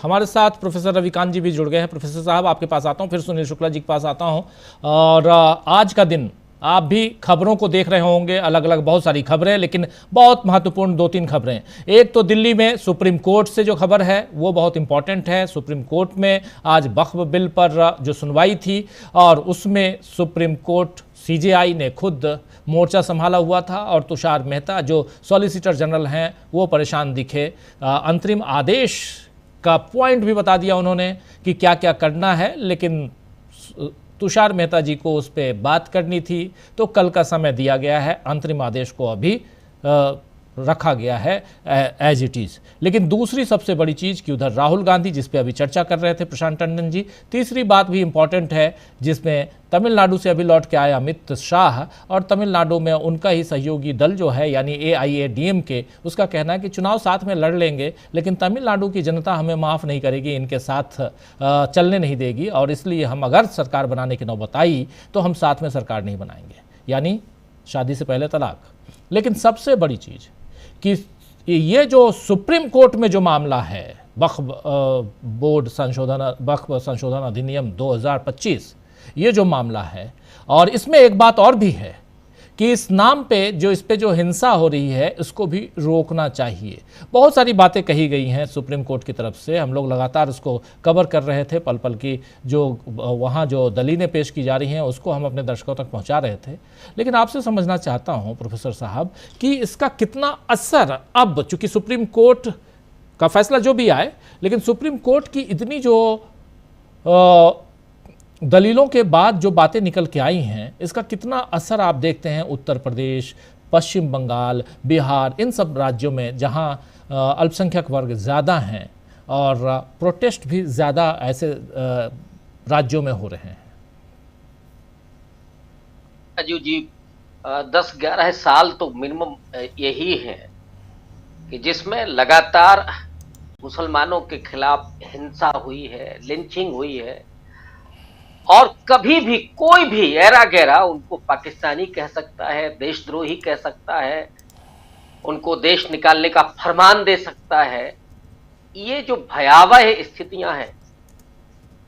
हमारे साथ प्रोफेसर रविकांत जी भी जुड़ गए हैं। प्रोफेसर साहब, आपके पास आता हूं, फिर सुनील शुक्ला जी के पास आता हूं। और आज का दिन आप भी खबरों को देख रहे होंगे, अलग अलग बहुत सारी खबरें, लेकिन बहुत महत्वपूर्ण 2-3 खबरें। एक तो दिल्ली में सुप्रीम कोर्ट से जो खबर है वो बहुत इंपॉर्टेंट है। सुप्रीम कोर्ट में आज वक्फ बिल पर जो सुनवाई थी, और उसमें सुप्रीम कोर्ट CJI ने खुद मोर्चा संभाला हुआ था, और तुषार मेहता जो सॉलिसिटर जनरल हैं वो परेशान दिखे। अंतरिम आदेश का पॉइंट भी बता दिया उन्होंने कि क्या क्या करना है, लेकिन तुषार मेहता जी को उस पर बात करनी थी, तो कल का समय दिया गया है। अंतरिम आदेश को अभी रखा गया है एज इट इज़। लेकिन दूसरी सबसे बड़ी चीज़ कि उधर राहुल गांधी, जिस पे अभी चर्चा कर रहे थे प्रशांत टंडन जी, तीसरी बात भी इम्पॉर्टेंट है, जिसमें तमिलनाडु से अभी लौट के आया अमित शाह, और तमिलनाडु में उनका ही सहयोगी दल जो है यानी AIADMK, उसका कहना है कि चुनाव साथ में लड़ लेंगे, लेकिन तमिलनाडु की जनता हमें माफ़ नहीं करेगी, इनके साथ चलने नहीं देगी, और इसलिए हम अगर सरकार बनाने की नौबत आई तो हम साथ में सरकार नहीं बनाएंगे, यानी शादी से पहले तलाक। लेकिन सबसे बड़ी चीज़ कि ये जो सुप्रीम कोर्ट में जो मामला है, वक्फ बोर्ड संशोधन, वक्फ संशोधन अधिनियम 2025, ये जो मामला है, और इसमें एक बात और भी है कि इस नाम पे जो हिंसा हो रही है उसको भी रोकना चाहिए। बहुत सारी बातें कही गई हैं सुप्रीम कोर्ट की तरफ से, हम लोग लगातार उसको कवर कर रहे थे, पल पल की जो वहाँ जो दलीलें पेश की जा रही हैं उसको हम अपने दर्शकों तक पहुँचा रहे थे। लेकिन आपसे समझना चाहता हूँ प्रोफेसर साहब कि इसका कितना असर, अब चूँकि सुप्रीम कोर्ट का फैसला जो भी आए, लेकिन सुप्रीम कोर्ट की इतनी जो दलीलों के बाद जो बातें निकल के आई हैं, इसका कितना असर आप देखते हैं उत्तर प्रदेश, पश्चिम बंगाल, बिहार, इन सब राज्यों में जहां अल्पसंख्यक वर्ग ज़्यादा हैं और प्रोटेस्ट भी ज़्यादा ऐसे राज्यों में हो रहे हैं? अजू जी, 10-11 साल तो मिनिमम यही है कि जिसमें लगातार मुसलमानों के खिलाफ हिंसा हुई है, लिंचिंग हुई है, और कभी भी कोई भी ऐरा गैरा उनको पाकिस्तानी कह सकता है, देशद्रोही कह सकता है, उनको देश निकालने का फरमान दे सकता है। ये जो भयावह स्थितियां हैं,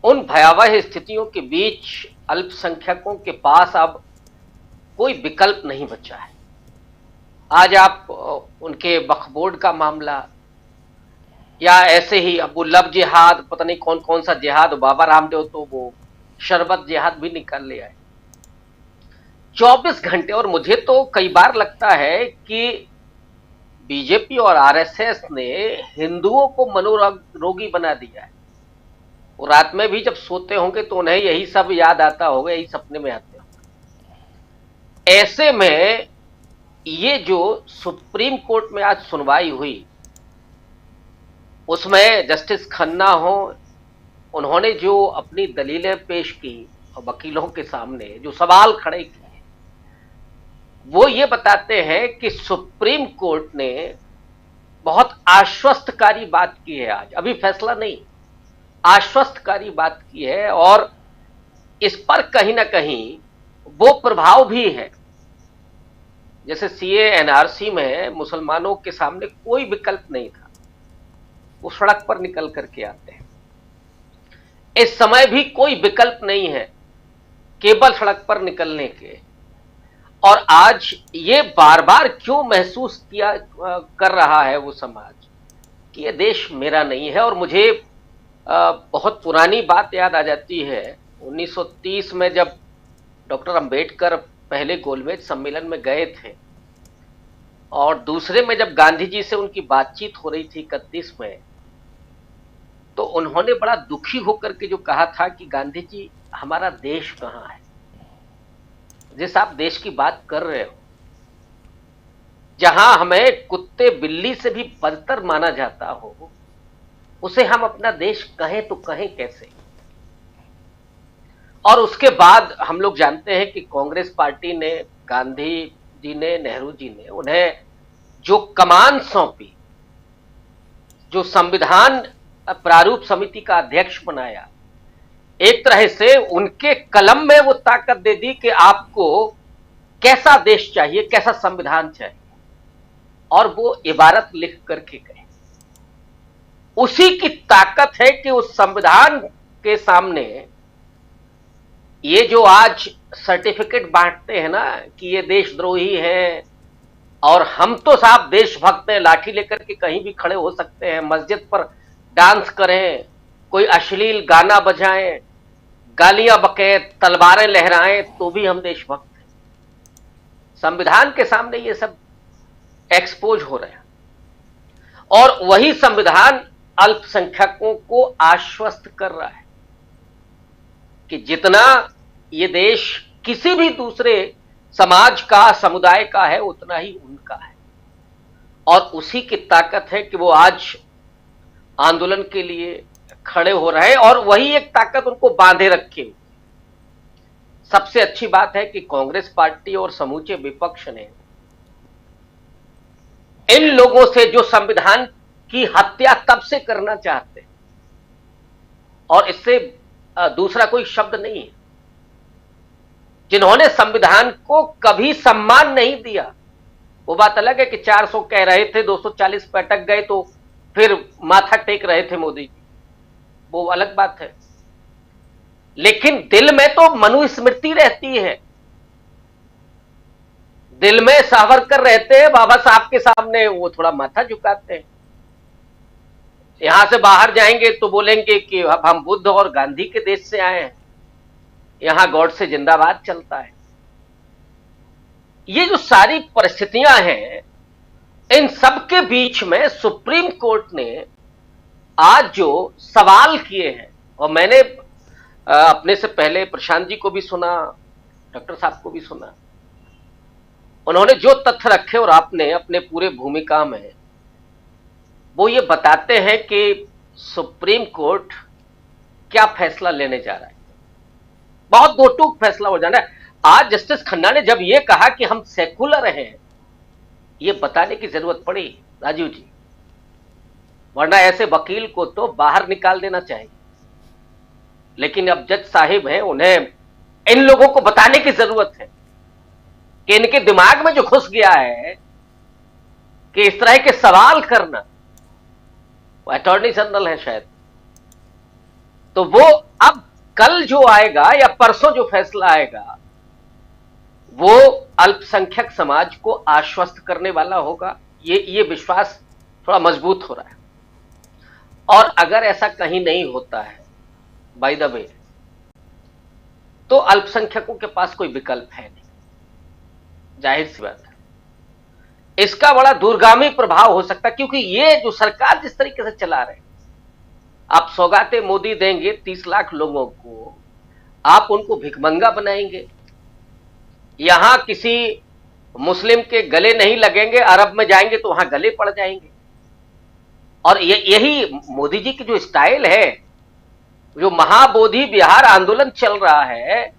उन भयावह स्थितियों के बीच अल्पसंख्यकों के पास अब कोई विकल्प नहीं बचा है। आज आप उनके वक्फ बोर्ड का मामला, या ऐसे ही अबू लब जिहाद, पता नहीं कौन कौन सा जिहाद, बाबा रामदेव तो वो शरबत जिहाद भी निकाल ले आए 24 घंटे। और मुझे तो कई बार लगता है कि बीजेपी और आरएसएस ने हिंदुओं को मनोरोगी बना दिया है। वो रात में भी जब सोते होंगे तो उन्हें यही सब याद आता होगा, यही सपने में आते होंगे। ऐसे में ये जो सुप्रीम कोर्ट में आज सुनवाई हुई, उसमें जस्टिस खन्ना हो, उन्होंने जो अपनी दलीलें पेश की और वकीलों के सामने जो सवाल खड़े किए, वो ये बताते हैं कि सुप्रीम कोर्ट ने बहुत आश्वस्तकारी बात की है। आज अभी फैसला नहीं, आश्वस्तकारी बात की है, और इस पर कहीं ना कहीं वो प्रभाव भी है। जैसे सीए एनआरसी में मुसलमानों के सामने कोई विकल्प नहीं था, वो सड़क पर निकल करके आते हैं। इस समय भी कोई विकल्प नहीं है केवल सड़क पर निकलने के। और आज ये बार बार क्यों महसूस किया कर रहा है वो समाज कि ये देश मेरा नहीं है। और मुझे बहुत पुरानी बात याद आ जाती है, 1930 में जब डॉक्टर अंबेडकर पहले गोलमेज सम्मेलन में गए थे, और दूसरे में जब गांधी जी से उनकी बातचीत हो रही थी 31 में, तो उन्होंने बड़ा दुखी होकर के जो कहा था कि गांधी जी, हमारा देश कहाँ है? जिस आप देश की बात कर रहे हो, जहां हमें कुत्ते बिल्ली से भी बदतर माना जाता हो, उसे हम अपना देश कहें तो कहें कैसे? और उसके बाद हम लोग जानते हैं कि कांग्रेस पार्टी ने, गांधी जी ने, नेहरू जी ने उन्हें जो कमान सौंपी, जो संविधान प्रारूप समिति का अध्यक्ष बनाया, एक तरह से उनके कलम में वो ताकत दे दी कि आपको कैसा देश चाहिए, कैसा संविधान चाहिए, और वो इबारत लिख करके गए। उसी की ताकत है कि उस संविधान के सामने ये जो आज सर्टिफिकेट बांटते हैं ना कि ये देशद्रोही हैं और हम तो साहब देशभक्त हैं, लाठी लेकर के कहीं भी खड़े हो सकते हैं, मस्जिद पर डांस करें, कोई अश्लील गाना बजाएं, गालियां बकें, तलवारें लहराएं, तो भी हम देशभक्त हैं। संविधान के सामने ये सब एक्सपोज हो रहे हैं। और वही संविधान अल्पसंख्यकों को आश्वस्त कर रहा है कि जितना ये देश किसी भी दूसरे समाज का, समुदाय का है, उतना ही उनका है। और उसी की ताकत है कि वो आज आंदोलन के लिए खड़े हो रहे हैं, और वही एक ताकत उनको बांधे रखे। सबसे अच्छी बात है कि कांग्रेस पार्टी और समूचे विपक्ष ने इन लोगों से जो संविधान की हत्या तब से करना चाहते, और इससे दूसरा कोई शब्द नहीं है, जिन्होंने संविधान को कभी सम्मान नहीं दिया। वो बात अलग है कि 400 कह रहे थे, 240 पे अटक गए तो फिर माथा टेक रहे थे मोदी जी, वो अलग बात है। लेकिन दिल में तो मनुस्मृति रहती है। दिल में सावरकर रहते हैं, बाबा साहब के सामने वो थोड़ा माथा झुकाते हैं। यहां से बाहर जाएंगे तो बोलेंगे कि अब हम बुद्ध और गांधी के देश से आए हैं, यहां गॉड से जिंदाबाद चलता है। ये जो सारी परिस्थितियां हैं, इन सब के बीच में सुप्रीम कोर्ट ने आज जो सवाल किए हैं, और मैंने अपने से पहले प्रशांत जी को भी सुना, डॉक्टर साहब को भी सुना, उन्होंने जो तथ्य रखे और आपने अपने पूरे भूमिका में वो ये बताते हैं कि सुप्रीम कोर्ट क्या फैसला लेने जा रहा है। बहुत दो टूक फैसला हो जाना है। आज जस्टिस खन्ना ने जब ये कहा कि हम सेकुलर हैं, ये बताने की जरूरत पड़ी राजीव जी, वरना ऐसे वकील को तो बाहर निकाल देना चाहिए। लेकिन अब जज साहिब हैं, उन्हें इन लोगों को बताने की जरूरत है कि इनके दिमाग में जो घुस गया है कि इस तरह के सवाल करना, वो अटॉर्नी जनरल है शायद, तो वो अब कल जो आएगा या परसों जो फैसला आएगा वो अल्पसंख्यक समाज को आश्वस्त करने वाला होगा। ये विश्वास थोड़ा मजबूत हो रहा है। और अगर ऐसा कहीं नहीं होता है बाय द वे, तो अल्पसंख्यकों के पास कोई विकल्प है नहीं, जाहिर सी बात है। इसका बड़ा दूरगामी प्रभाव हो सकता है, क्योंकि ये जो सरकार जिस तरीके से चला रहे, आप सौगातें मोदी देंगे 30 लाख लोगों को, आप उनको भिखमंगा बनाएंगे, यहां किसी मुस्लिम के गले नहीं लगेंगे, अरब में जाएंगे तो वहां गले पड़ जाएंगे। और यही मोदी जी की जो स्टाइल है, जो महाबोधि बिहार आंदोलन चल रहा है,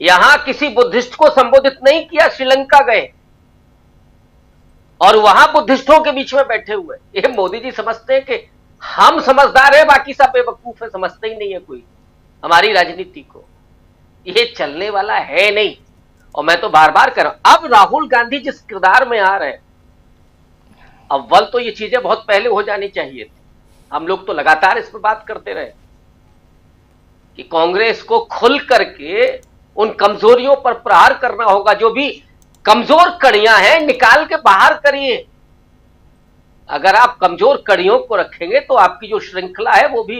यहां किसी बुद्धिस्ट को संबोधित नहीं किया, श्रीलंका गए और वहां बुद्धिस्टों के बीच में बैठे हुए। ये मोदी जी समझते हैं कि हम समझदार है, बाकी सब बेवकूफ है, समझते ही नहीं है कोई हमारी राजनीति को। ये चलने वाला है नहीं। और मैं तो बार बार कह रहा हूं, अब राहुल गांधी जिस किरदार में आ रहे हैं, अव्वल तो ये चीजें बहुत पहले हो जानी चाहिए थी। हम लोग तो लगातार इस पर बात करते रहे कि कांग्रेस को खुल करके उन कमजोरियों पर प्रहार करना होगा। जो भी कमजोर कड़ियां हैं निकाल के बाहर करिए। अगर आप कमजोर कड़ियों को रखेंगे तो आपकी जो श्रृंखला है वो भी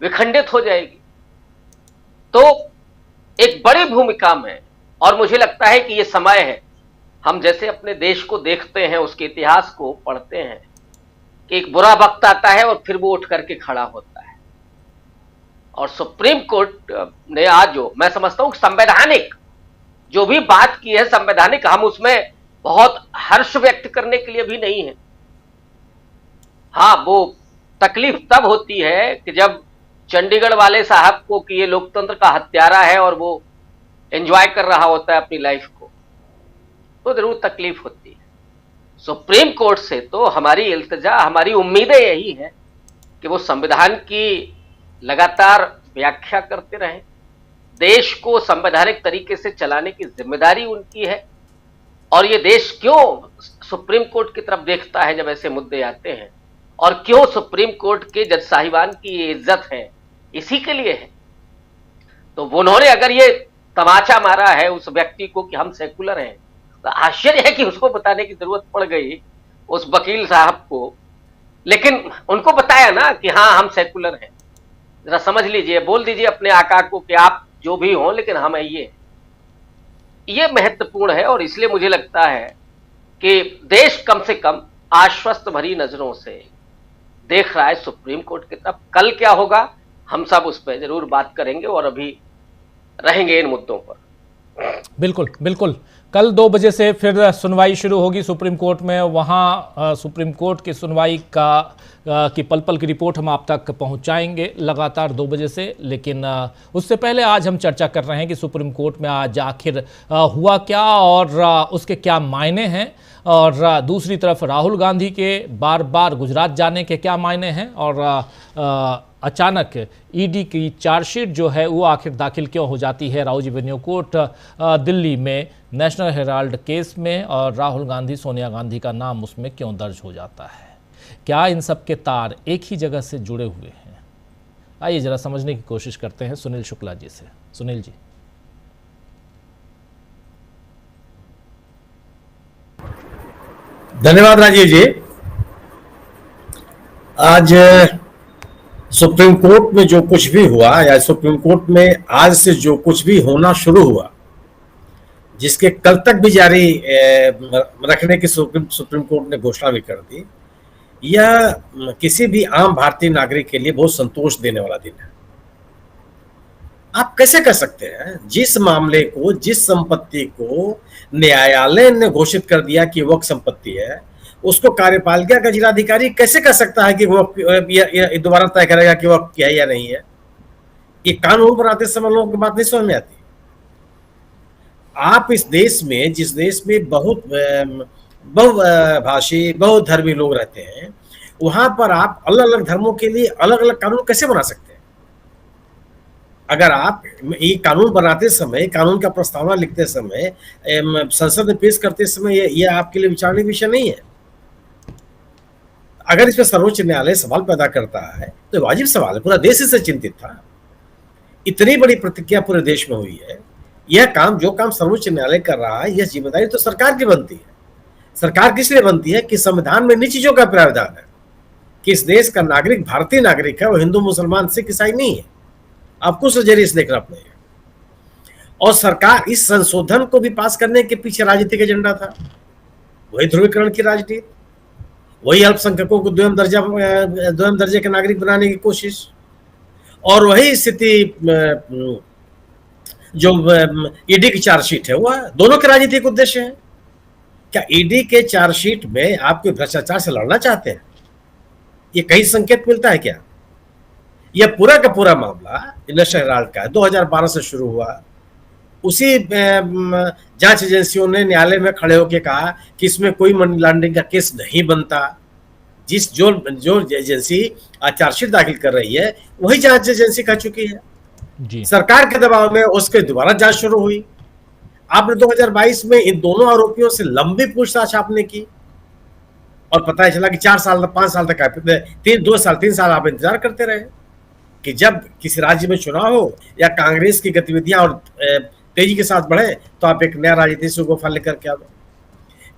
विखंडित हो जाएगी। तो एक बड़ी भूमिका में, और मुझे लगता है कि ये समय है, हम जैसे अपने देश को देखते हैं, उसके इतिहास को पढ़ते हैं कि एक बुरा वक्त आता है और फिर वो उठ करके खड़ा होता है। और सुप्रीम कोर्ट ने आज जो मैं समझता हूं संवैधानिक जो भी बात की है, संवैधानिक, हम उसमें बहुत हर्ष व्यक्त करने के लिए भी नहीं है। हाँ, वो तकलीफ तब होती है कि जब चंडीगढ़ वाले साहब को कि ये लोकतंत्र का हत्यारा है और वो एंजॉय कर रहा होता है अपनी लाइफ को, तो जरूर तकलीफ होती है। सुप्रीम कोर्ट से तो हमारी इल्तिजा, हमारी उम्मीदें यही है कि वो संविधान की लगातार व्याख्या करते रहें। देश को संवैधानिक तरीके से चलाने की जिम्मेदारी उनकी है। और ये देश क्यों सुप्रीम कोर्ट की तरफ देखता है जब ऐसे मुद्दे आते हैं, और क्यों सुप्रीम कोर्ट के जज साहिबान की ये इज्जत है, इसी के लिए है। तो उन्होंने अगर ये तमाचा मारा है उस व्यक्ति को कि हम सेकुलर हैं, तो आश्चर्य है कि उसको बताने की जरूरत पड़ गई उस वकील साहब को। लेकिन उनको बताया ना कि हाँ हम सेकुलर हैं, जरा समझ लीजिए, बोल दीजिए अपने आका को कि आप जो भी हो लेकिन हम ये महत्वपूर्ण है। और इसलिए मुझे लगता है कि देश कम से कम आश्वस्त भरी नजरों से देख रहा है सुप्रीम कोर्ट की तरफ। कल क्या होगा हम सब उस पर जरूर बात करेंगे और अभी रहेंगे इन मुद्दों पर। बिल्कुल बिल्कुल। कल 2 बजे से फिर सुनवाई शुरू होगी सुप्रीम कोर्ट में। वहाँ सुप्रीम कोर्ट की सुनवाई की पल पल की रिपोर्ट हम आप तक पहुँचाएंगे लगातार 2 बजे से। लेकिन उससे पहले आज हम चर्चा कर रहे हैं कि सुप्रीम कोर्ट में आज आखिर हुआ क्या और उसके क्या मायने हैं, और दूसरी तरफ राहुल गांधी के बार बार गुजरात जाने के क्या मायने हैं, और अचानक ईडी की चार्जशीट जो है वो आखिर दाखिल क्यों हो जाती है राउजी वेन्यू कोर्ट दिल्ली में नेशनल हेराल्ड केस में, और राहुल गांधी सोनिया गांधी का नाम उसमें क्यों दर्ज हो जाता है। क्या इन सब के तार एक ही जगह से जुड़े हुए हैं? आइए जरा समझने की कोशिश करते हैं सुनील शुक्ला जी से। सुनील जी। धन्यवाद राजीव जी। आज सुप्रीम कोर्ट में जो कुछ भी हुआ या सुप्रीम कोर्ट में आज से जो कुछ भी होना शुरू हुआ, जिसके कल तक भी जारी रखने की सुप्रीम कोर्ट ने घोषणा भी कर दी, यह किसी भी आम भारतीय नागरिक के लिए बहुत संतोष देने वाला दिन है। आप कैसे कर सकते हैं जिस मामले को, जिस संपत्ति को न्यायालय ने घोषित कर दिया कि वह संपत्ति है, उसको कार्यपालिका का जिलाधिकारी कैसे कर सकता है कि वो दोबारा तय करेगा कि वह क्या है या नहीं है? ये कानून बनाते समय लोगों की बात नहीं समझ में आती। आप इस देश में, जिस देश में बहुभाषी बहुधर्मी लोग रहते हैं, वहां पर आप अलग अलग धर्मों के लिए अलग अलग कानून कैसे बना सकते हैं? अगर आप ये कानून बनाते समय, कानून का प्रस्तावना लिखते समय, संसद में पेश करते समय ये आपके लिए विचारने विषय नहीं है। अगर इस पर सर्वोच्च न्यायालय सवाल पैदा करता है तो वाजिब सवाल है, पूरा देश इससे चिंतित था। इतनी बड़ी प्रतिक्रिया पूरे देश में हुई है। यह काम, जो काम सर्वोच्च न्यायालय कर रहा है, यह जिम्मेदारी तो सरकार की बनती है। सरकार किस लिए बनती है कि संविधान में इन चीजों का प्रावधान है कि इस देश का नागरिक भारतीय नागरिक है, वो हिंदू मुसलमान सिख ईसाई नहीं है। आपको उस नजरिए से देखना पड़ेगा। और सरकार इस संशोधन को भी पास करने के पीछे राजनीतिक एजेंडा था, वही ध्रुवीकरण की राजनीति, वही अल्पसंख्यकों को द्वयम दर्जे के नागरिक बनाने की कोशिश, और वही स्थिति जो ईडी की चार्जशीट है, वह दोनों के राजनीतिक उद्देश्य है। क्या ईडी के चार्जशीट में आप कोई भ्रष्टाचार से लड़ना चाहते हैं? ये कहीं संकेत मिलता है क्या? यह पूरा का पूरा मामला नेशनल हेराल्ड का है, 2012 से शुरू हुआ। उसी जांच एजेंसियों ने न्यायालय में खड़े होकर कहा कि इसमें कोई मनी लॉन्ड्रिंग का केस नहीं बनता। जो एजेंसी चार्जशीट दाखिल कर रही है, वही जांच एजेंसी कह चुकी है जी। सरकार के दबाव में उसके दोबारा जांच शुरू हुई। आपने 2022 में इन दोनों आरोपियों से लंबी पूछताछ आपने की और पता चला कि 4 साल 5 साल तक 3 साल आप इंतजार करते रहे कि जब किसी राज्य में चुनाव हो या कांग्रेस की गतिविधियां और तेजी के साथ बढ़े तो आप एक नया राजनीतिक गुफा लेकर के आओ।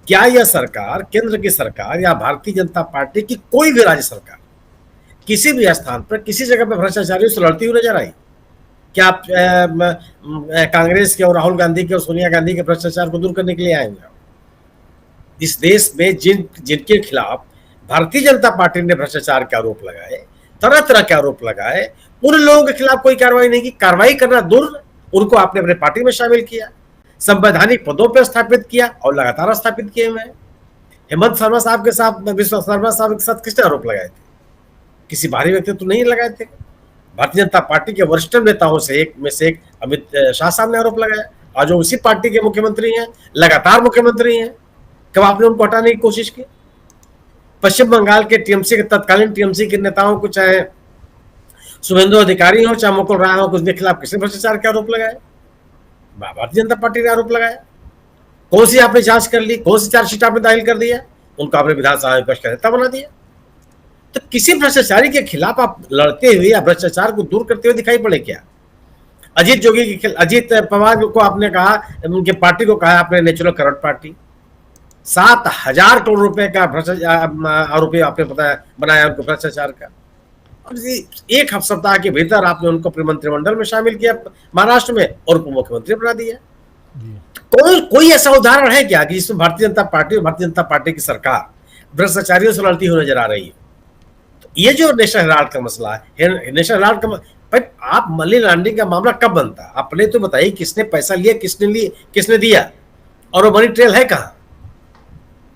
क्या यह सरकार, केंद्र की सरकार या भारतीय जनता पार्टी की कोई भी राज्य सरकार किसी भी स्थान पर, किसी जगह पर भ्रष्टाचारियों से लड़ती हुई नजर आई? क्या आप कांग्रेस के और राहुल गांधी के और सोनिया गांधी के भ्रष्टाचार को दूर करने के लिए आए हुए? इस देश में जिनके खिलाफ भारतीय जनता पार्टी ने भ्रष्टाचार के आरोप लगाए, तरह तरह के आरोप लगाए, उन लोगों के खिलाफ कोई कार्रवाई नहीं की। कार्रवाई करना दूर, उनको आपने अपने पार्टी में शामिल किया, संवैधानिक पदों पर स्थापित किया और लगातार स्थापित किए हुए हैं। हेमंत शर्मा साहब के साथ, विश्व शर्मा साहब के साथ किसने आरोप लगाए थे? किसी बाहरी व्यक्ति तो नहीं लगाए थे। भारतीय जनता पार्टी के वरिष्ठ नेताओं से एक अमित शाह साहब ने आरोप लगाया। आज वो उसी पार्टी के मुख्यमंत्री हैं, लगातार मुख्यमंत्री हैं। कब आपने उनको हटाने की कोशिश की? पश्चिम बंगाल के टीएमसी के तत्कालीन टीएमसी के नेताओं को, चाहे शुभेंदु अधिकारी हो चाहे मुकुल राय हो, उसके खिलाफ किसने भ्रष्टाचार के आरोप लगाए? भारतीय जनता पार्टी ने आरोप लगाया। कौन सी आपने जांच कर ली? कौन सी चार्जशीट आपने दाखिल कर दिया? उनको आपने विधानसभा में विपक्ष का नेता बना दिया। तो किसी भ्रष्टाचारी के खिलाफ आप लड़ते हुए या भ्रष्टाचार को दूर करते हुए दिखाई पड़े क्या? अजीत पवार को आपने कहा, उनके पार्टी को कहा आपने नेचुरल करप्ट पार्टी। 7,000 करोड़ रुपए का आरोपी आपने बनाया उनको भ्रष्टाचार का। और एक सप्ताह के भीतर आपने उनको अपने मंत्रिमंडल में शामिल किया महाराष्ट्र में और उप मुख्यमंत्री बना दिया। कोई ऐसा उदाहरण है क्या कि जिसमें भारतीय जनता पार्टी और भारतीय जनता पार्टी की सरकार भ्रष्टाचारियों से लड़ती हुई नजर आ रही है? तो ये जो नेशनल हेराल्ड का मसला है, नेशनल हेराल्ड का, आप मनी लॉन्ड्रिंग का मामला कब बनता? आपने तो बताइए किसने पैसा लिया, किसने दिया, और वो मनी ट्रेल है कहाँ?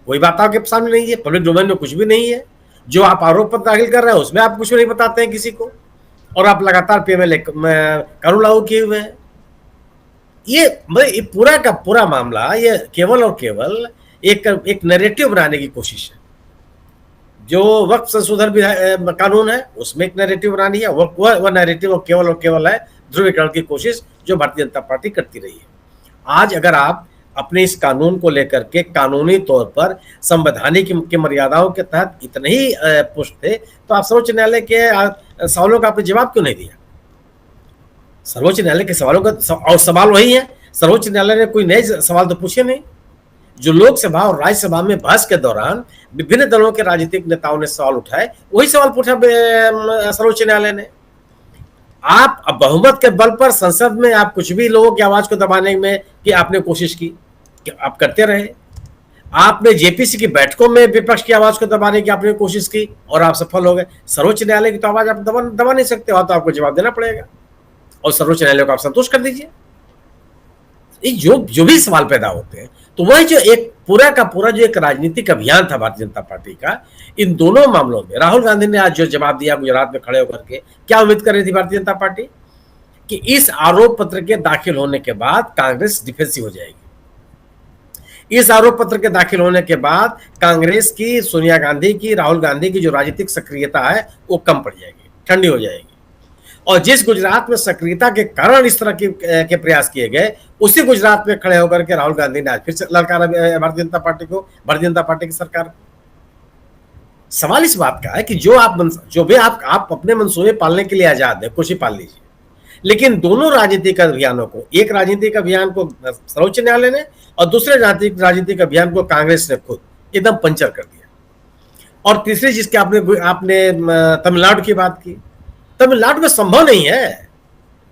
कोई बात आपके सामने नहीं है। पब्लिक डोमेन में कुछ भी नहीं है। जो आप आरोप पत्र दाखिल कर रहे हैं उसमें आप कुछ भी नहीं बताते हैं किसी को, और आप लगातार पीएमएलए कानून लागू किए हुए हैं। ये पूरा का पूरा मामला ये केवल और केवल एक नैरेटिव बनाने की कोशिश है। जो वक्फ संशोधन कानून है उसमें एक नैरेटिव बनानी है, वह नैरेटिव और केवल है ध्रुवीकरण की कोशिश जो भारतीय जनता पार्टी करती रही है। आज अगर आप अपने इस कानून को लेकर के कानूनी तौर पर संवैधानिक की मर्यादाओं के तहत इतने ही पुष्ट थे, तो आप सर्वोच्च न्यायालय के सवालों का आपने जवाब क्यों नहीं दिया? सर्वोच्च न्यायालय के सवालों का, और सवाल वही है, सर्वोच्च न्यायालय ने कोई नए सवाल तो पूछे नहीं। जो लोकसभा और राज्यसभा में बहस के दौरान विभिन्न दलों के राजनीतिक नेताओं ने सवाल उठाए, वही सवाल पूछा सर्वोच्च न्यायालय ने। आप अब बहुमत के बल पर संसद में आप कुछ भी लोगों की आवाज को दबाने में कि आपने कोशिश की, कि आप करते रहे। आपने जेपीसी की बैठकों में विपक्ष की आवाज को दबाने की आपने कोशिश की और आप सफल हो गए। सर्वोच्च न्यायालय की तो आवाज आप दबा नहीं सकते, वहां तो आपको जवाब देना पड़ेगा और सर्वोच्च न्यायालय को आप संतुष्ट कर दीजिए। जो भी सवाल पैदा होते हैं, तो वह जो एक पूरा का पूरा जो एक राजनीतिक अभियान था भारतीय जनता पार्टी का, इन दोनों मामलों में राहुल गांधी ने आज जो जवाब दिया गुजरात में खड़े होकर के, क्या उम्मीद कर रही थी भारतीय जनता पार्टी कि इस आरोप पत्र के दाखिल होने के बाद कांग्रेस डिफेंसिव हो जाएगी। इस आरोप पत्र के दाखिल होने के बाद कांग्रेस की, सोनिया गांधी की, राहुल गांधी की जो राजनीतिक सक्रियता है वो कम पड़ जाएगी, ठंडी हो जाएगी। और जिस गुजरात में सक्रियता के कारण इस तरह के प्रयास किए गए, उसी गुजरात में खड़े होकर के राहुल गांधी ने आज फिर से ललकारा भारतीय जनता पार्टी को, भारतीय जनता पार्टी की सरकार को। सवाल इस बात का है कि जो भी आप अपने मंसूबे पालने के लिए आजाद है, कुछ ही पाल लीजिए, लेकिन दोनों राजनीतिक अभियानों को, एक राजनीतिक अभियान को सर्वोच्च न्यायालय ने और दूसरे राजनीतिक अभियान को कांग्रेस ने खुद एकदम पंचर कर दिया। और तीसरी जिसके आपने तमिलनाडु की बात की, तमिलनाडु में संभव नहीं है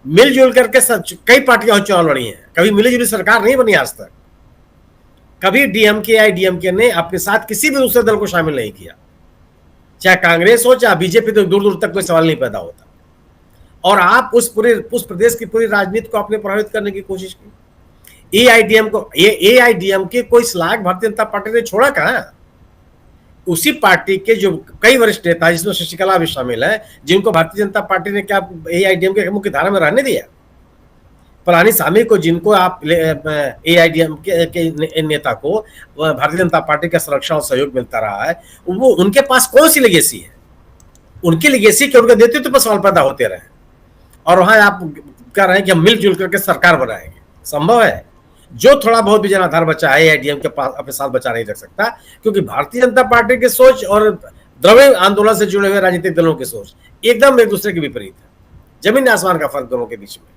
मिलजुल करके कई पार्टियां चुनाव लड़ी हैं, कभी मिलीजुली सरकार नहीं बनी आज तक। कभी डीएमके आईडीएमके ने अपने साथ किसी भी दूसरे दल को शामिल नहीं किया, चाहे कांग्रेस हो चाहे बीजेपी, तो दूर दूर तक कोई सवाल नहीं पैदा होता। और आप उस प्रदेश की पूरी राजनीति को आपने प्रभावित करने की कोशिश की। एआईडीएमके को इस लायक भारतीय जनता पार्टी ने छोड़ा कहां? उसी पार्टी के जो कई वरिष्ठ नेता, जिसमें शशिकला भी शामिल है, जिनको भारतीय जनता पार्टी ने क्या एआईडीएमके के मुख्य धारा में रहने दिया? पलानीसामी को, जिनको आप एआईडीएमके के नेता को भारतीय जनता पार्टी का संरक्षण और सहयोग मिलता रहा है, वो उनके पास कौन सी लेगेसी है? उनकी लेगेसी के उनके नेतृत्व पर सवाल पैदा होते रहे, और वहां आप कह रहे हैं कि हम मिलजुल करके सरकार बनाएंगे। संभव है? जो थोड़ा बहुत भी जनाधार बचा है एआईडीएम के पास अपने साथ बचा नहीं रख सकता, क्योंकि भारतीय जनता पार्टी की सोच और द्रविड़ आंदोलन से जुड़े हुए राजनीतिक दलों की सोच एकदम एक दूसरे के विपरीत है। जमीन आसमान का फर्क दोनों के बीच में।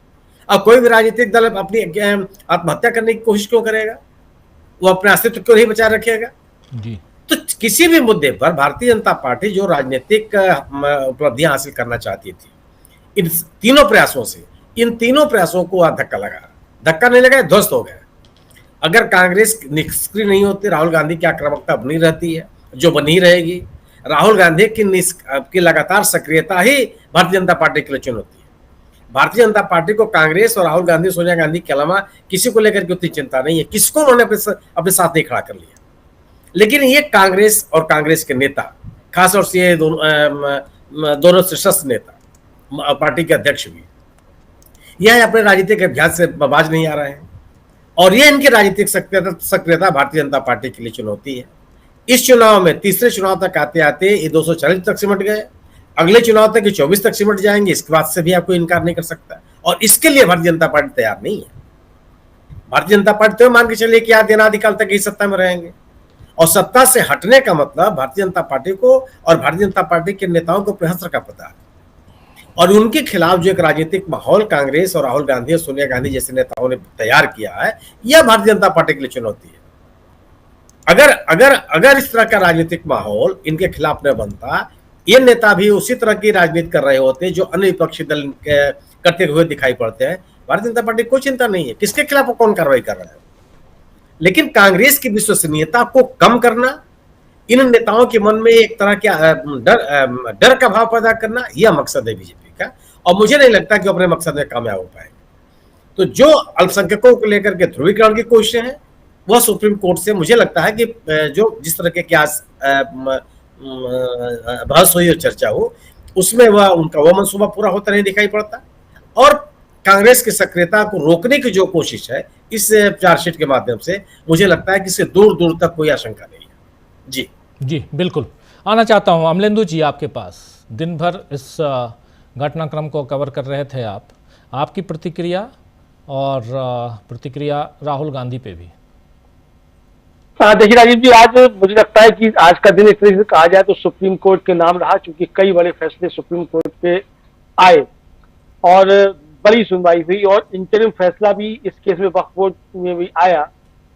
अब कोई भी राजनीतिक दल अपनी आत्महत्या करने की कोशिश क्यों करेगा? वो अपने अस्तित्व क्यों नहीं बचा रखेगा? जी। तो किसी भी मुद्दे पर भारतीय जनता पार्टी जो राजनीतिक उपलब्धियां हासिल करना चाहती थी, इन तीनों प्रयासों को धक्का लगा। धक्का नहीं लगा, ध्वस्त हो गया। अगर कांग्रेस निष्क्रिय नहीं होती, राहुल गांधी की आक्रामकता बनी रहती है, जो बनी रहेगी। राहुल गांधी की लगातार सक्रियता ही भारतीय जनता पार्टी के लिए चुनौती है। भारतीय जनता पार्टी को कांग्रेस और राहुल गांधी, सोनिया गांधी के अलावा किसी को लेकर के उतनी चिंता नहीं है, किसको उन्होंने अपने साथ नहीं खड़ा कर लिया। लेकिन ये कांग्रेस और कांग्रेस के नेता, खासतौर से ये दोनों शीर्षस्थ नेता, पार्टी के अध्यक्ष भी, यह अपने राजनीतिक अभ्यास से बाज नहीं आ रहे हैं, और यह इनकी राजनीतिक सक्रियता भारतीय जनता पार्टी के लिए चुनौती है। इस चुनाव में, तीसरे चुनाव तक आते आते ये 240 तक सिमट गए, अगले चुनाव तक 24 तक सिमट जाएंगे। इसके बाद से भी आपको इनकार नहीं कर सकता, और इसके लिए भारतीय जनता पार्टी तैयार नहीं है। भारतीय जनता पार्टी तो मान के चलिए कि आज अनादिकाल तक ही सत्ता में रहेंगे, और सत्ता से हटने का मतलब भारतीय जनता पार्टी को और भारतीय जनता पार्टी के नेताओं को प्रहस्त्र का पता है, और उनके खिलाफ जो एक राजनीतिक माहौल कांग्रेस और राहुल गांधी और सोनिया गांधी जैसे नेताओं ने तैयार किया है, यह भारतीय जनता पार्टी के लिए चुनौती है। अगर इस तरह का राजनीतिक माहौल इनके खिलाफ न बनता, ये नेता भी उसी तरह की राजनीति कर रहे होते जो अन्य विपक्षी दल करते हुए दिखाई पड़ते हैं। भारतीय जनता पार्टी को कोई चिंता नहीं है किसके खिलाफ कौन कार्रवाई कर रहा है, लेकिन कांग्रेस की विश्वसनीयता को कम करना, इन नेताओं के मन में एक तरह का डर का भाव पैदा करना, यह मकसद है बीजेपी का, और मुझे नहीं लगता कि अपने मकसद में कामयाब हो पाएंगे। तो जो अल्पसंख्यकों को लेकर के ध्रुवीकरण की कोशिशें हैं, वह सुप्रीम कोर्ट से मुझे लगता है कि जो जिस तरह के आज बहस हुई और चर्चा हो, उसमें वो मंसूबा पूरा होता नहीं दिखाई पड़ता, और कांग्रेस की सक्रियता को रोकने की जो कोशिश है इस चार्जशीट के माध्यम से, मुझे लगता है कि इससे दूर दूर तक कोई आशंका नहीं है। जी बिल्कुल। आना चाहता हूं अमलेंदु जी आपके पास। दिन भर इस घटनाक्रम को कवर कर रहे थे आप, आपकी प्रतिक्रिया और प्रतिक्रिया राहुल गांधी पे भी। देखिए राजीव जी, आज मुझे लगता है कि आज का दिन एक तरीके से कहा जाए तो सुप्रीम कोर्ट के नाम रहा, क्योंकि कई बड़े फैसले सुप्रीम कोर्ट के आए और बड़ी सुनवाई हुई, और इंटरिम फैसला भी इस केस में वक्फ बोर्ड में भी आया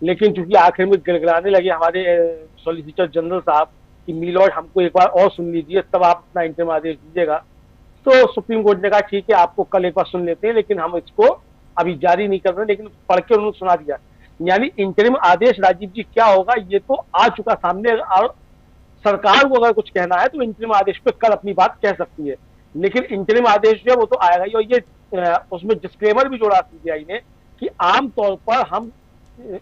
लेकिन चूंकि आखिर में गिड़गिड़ाने लगे हमारे सॉलिसिटर जनरल साहब कि मिलॉर्ड हमको एक बार और सुन लीजिए तब आप अपना इंटरिम आदेश दीजिएगा, तो सुप्रीम कोर्ट ने कहा ठीक है आपको कल एक बार सुन लेते हैं, लेकिन हम इसको अभी जारी नहीं कर रहे, लेकिन पढ़ के उन्होंने सुना दिया। यानी इंटरिम आदेश राजीव जी क्या होगा ये तो आ चुका सामने, और सरकार को अगर कुछ कहना है तो इंटरिम आदेश पे कल अपनी बात कह सकती है, लेकिन इंटरिम आदेश जो है वो तो आएगा ही। और ये उसमें डिस्क्लेमर भी जोड़ा सीबीआई ने कि आमतौर पर हम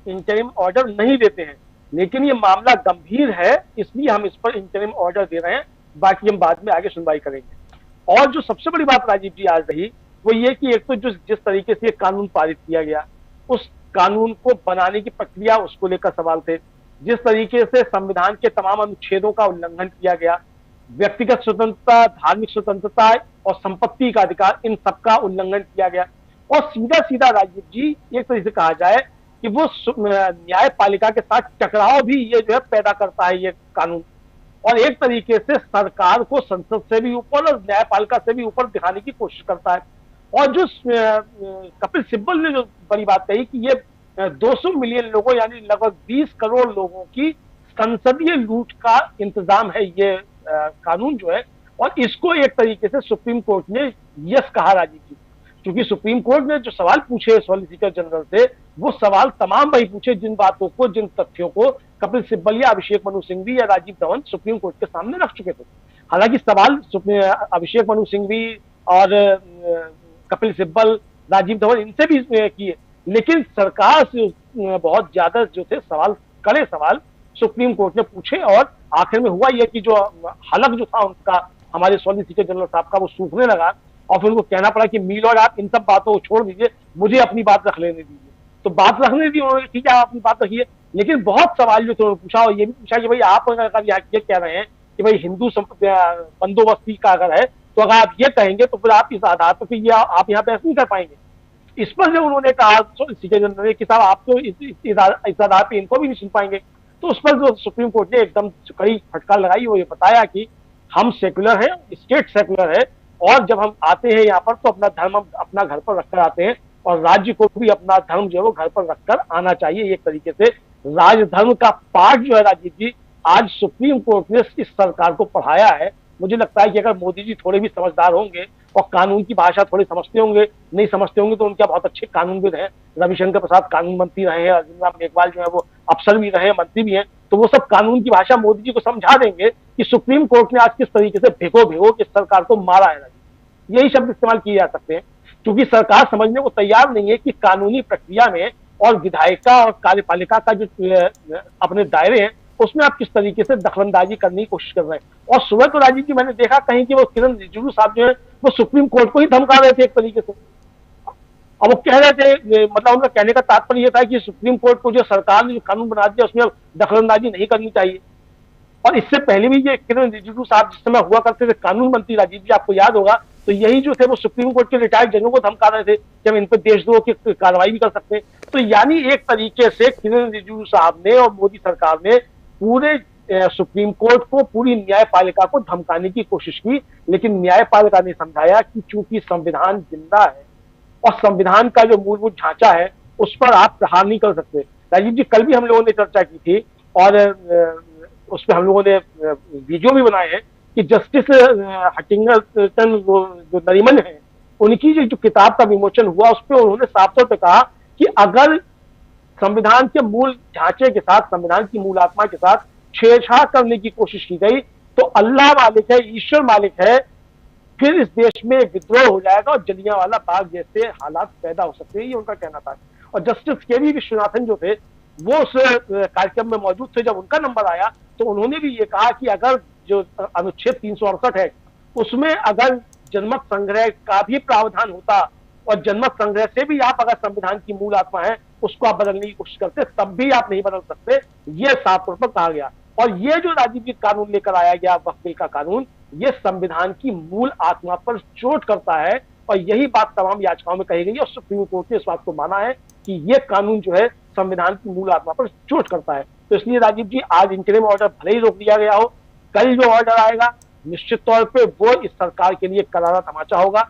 इंटरिम ऑर्डर नहीं देते हैं, लेकिन ये मामला गंभीर है इसलिए हम इस पर इंटरिम ऑर्डर दे रहे हैं, बाकी हम बाद में आगे सुनवाई करेंगे। और जो सबसे बड़ी बात राजीव जी आज रही वो ये कि एक तो जिस तरीके से ये कानून पारित किया गया उस कानून को बनाने की प्रक्रिया उसको लेकर सवाल थे, जिस तरीके से संविधान के तमाम अनुच्छेदों का उल्लंघन किया गया, व्यक्तिगत स्वतंत्रता, धार्मिक स्वतंत्रता और संपत्ति का अधिकार, इन सबका उल्लंघन किया गया। और सीधा सीधा राजीव जी एक तरीके से कहा जाए कि वो न्यायपालिका के साथ टकराव भी ये जो है पैदा करता है ये कानून, और एक तरीके से सरकार को संसद से भी ऊपर और न्यायपालिका से भी ऊपर दिखाने की कोशिश करता है। और जो कपिल सिब्बल ने जो बड़ी बात कही कि ये 200 मिलियन लोगों यानी लगभग 20 करोड़ लोगों की संसदीय लूट का इंतजाम है ये कानून जो है, और इसको एक तरीके से सुप्रीम कोर्ट ने यस कहा राजीव जी, क्योंकि सुप्रीम कोर्ट ने जो सवाल पूछे सॉलिसिटर जनरल से वो सवाल तमाम वही पूछे जिन बातों को, जिन तथ्यों को कपिल सिब्बल या अभिषेक मनु सिंघवी या राजीव धवन सुप्रीम कोर्ट के सामने रख चुके थे। हालांकि सवाल अभिषेक मनु सिंघवी और कपिल सिब्बल, राजीव धवन इनसे भी किए, लेकिन सरकार से बहुत ज्यादा जो थे सवाल, कड़े सवाल सुप्रीम कोर्ट ने पूछे, और आखिर में हुआ यह कि जो हलक जो था उनका, हमारे सॉलिसिटर जनरल साहब का, वो सूखने लगा और फिर उनको कहना पड़ा कि मिलॉर्ड आप इन सब बातों को छोड़ दीजिए, मुझे अपनी बात रख लेने दीजिए। तो बात रखने दी उन्होंने, ठीक है आप अपनी बात रखिए, लेकिन बहुत सवाल जो थे उन्होंने पूछा, और ये भी पूछा कि भाई आप अगर ये कह रहे हैं कि भाई हिंदू बंदोबस्ती का अगर है तो अगर आप ये कहेंगे तो फिर आप इस आधार पर फिर आप यहाँ बहस नहीं कर पाएंगे। इस पर जब उन्होंने कहा सीटे जनरल ने कि साहब आप तो इस आधार पर इनको भी नहीं सुन पाएंगे, तो उस पर जो सुप्रीम कोर्ट ने एकदम कड़ी फटकार लगाई, वो ये बताया कि हम सेकुलर हैं, स्टेट सेकुलर है, और जब हम आते हैं यहाँ पर तो अपना धर्म हम अपना घर पर रखकर आते हैं, और राज्य को भी अपना धर्म जो है वो घर पर रखकर आना चाहिए। एक तरीके से राजधर्म का पाठ जो है राजीव जी आज सुप्रीम कोर्ट ने इस सरकार को पढ़ाया है। मुझे लगता है कि अगर मोदी जी थोड़े भी समझदार होंगे और कानून की भाषा थोड़ी समझते होंगे, नहीं समझते होंगे तो उनके बहुत अच्छे कानूनविद हैं, रविशंकर प्रसाद कानून मंत्री रहे हैं, अर्जुन राम मेघवाल जो है वो अफसर भी रहे हैं, मंत्री भी हैं, तो वो सब कानून की भाषा मोदी जी को समझा देंगे कि सुप्रीम कोर्ट ने आज किस तरीके से भिगो किस सरकार को मारा है। यही शब्द इस्तेमाल किए जा सकते हैं, क्योंकि सरकार समझने को तैयार नहीं है कि कानूनी प्रक्रिया में और विधायिका और कार्यपालिका का जो अपने दायरे हैं उसमें आप किस तरीके से दखलंदाजी करने की कोशिश कर रहे हैं। और सुबह तो राजीव जी मैंने देखा कहीं कि वो किरण रिजिजू साहब जो है वो सुप्रीम कोर्ट को ही धमका रहे थे एक तरीके से, और वो कह रहे थे, मतलब उनका कहने का तात्पर्य ये था कि सुप्रीम कोर्ट को जो सरकार ने जो कानून बना दिया उसमें दखलंदाजी नहीं करनी चाहिए। और इससे पहले भी ये किरण रिजिजू साहब जिस समय हुआ करते थे कानून मंत्री राजीव जी, आपको याद होगा, तो यही जो थे वो सुप्रीम कोर्ट के रिटायर्ड जजों को धमका रहे थे कि हम इन पर देशद्रोह की कार्रवाई भी कर सकते हैं। तो यानी एक तरीके से किरण रिजिजू साहब ने और मोदी सरकार ने पूरे सुप्रीम कोर्ट को, पूरी न्यायपालिका को धमकाने की कोशिश की, लेकिन न्यायपालिका ने समझाया कि चूंकि संविधान जिंदा है और संविधान का जो मूलभूत ढांचा है उस पर आप प्रहार नहीं कर सकते। राजीव जी कल भी हम लोगों ने चर्चा की थी और उस पर हम लोगों ने वीडियो भी बनाए हैं कि जस्टिस हटिंगटन जो नरीमन है उनकी जो किताब का विमोचन हुआ उस पर उन्होंने साफ तौर पर कहा कि अगर संविधान के मूल ढांचे के साथ, संविधान की मूल आत्मा के साथ छेड़छाड़ करने की कोशिश की गई तो अल्लाह मालिक है, ईश्वर मालिक है, फिर इस देश में विद्रोह हो जाएगा और जलियांवाला बाग जैसे हालात पैदा हो सकते हैं, ये उनका कहना था। और जस्टिस के वी विश्वनाथन जो थे वो उस कार्यक्रम में मौजूद थे, जब उनका नंबर आया तो उन्होंने भी ये कहा कि अगर जो अनुच्छेद 368 है उसमें अगर जनमत संग्रह का भी प्रावधान होता और जनमत संग्रह से भी आप अगर संविधान की मूल आत्मा है उसको आप बदलने की कोशिश करते तब भी आप नहीं बदल सकते, ये साफ तौर पर कहा गया। और ये जो राजीव जी कानून लेकर आया गया वक्फ बिल का कानून, ये संविधान की मूल आत्मा पर चोट करता है और यही बात तमाम याचिकाओं में कही गई और सुप्रीम कोर्ट ने इस बात को माना है कि ये कानून जो है संविधान की मूल आत्मा पर चोट करता है। तो इसलिए राजीव जी आज इंटरिम ऑर्डर भले ही रोक दिया गया हो, कल जो ऑर्डर आएगा निश्चित तौर पे वो इस सरकार के लिए करारा तमाचा होगा।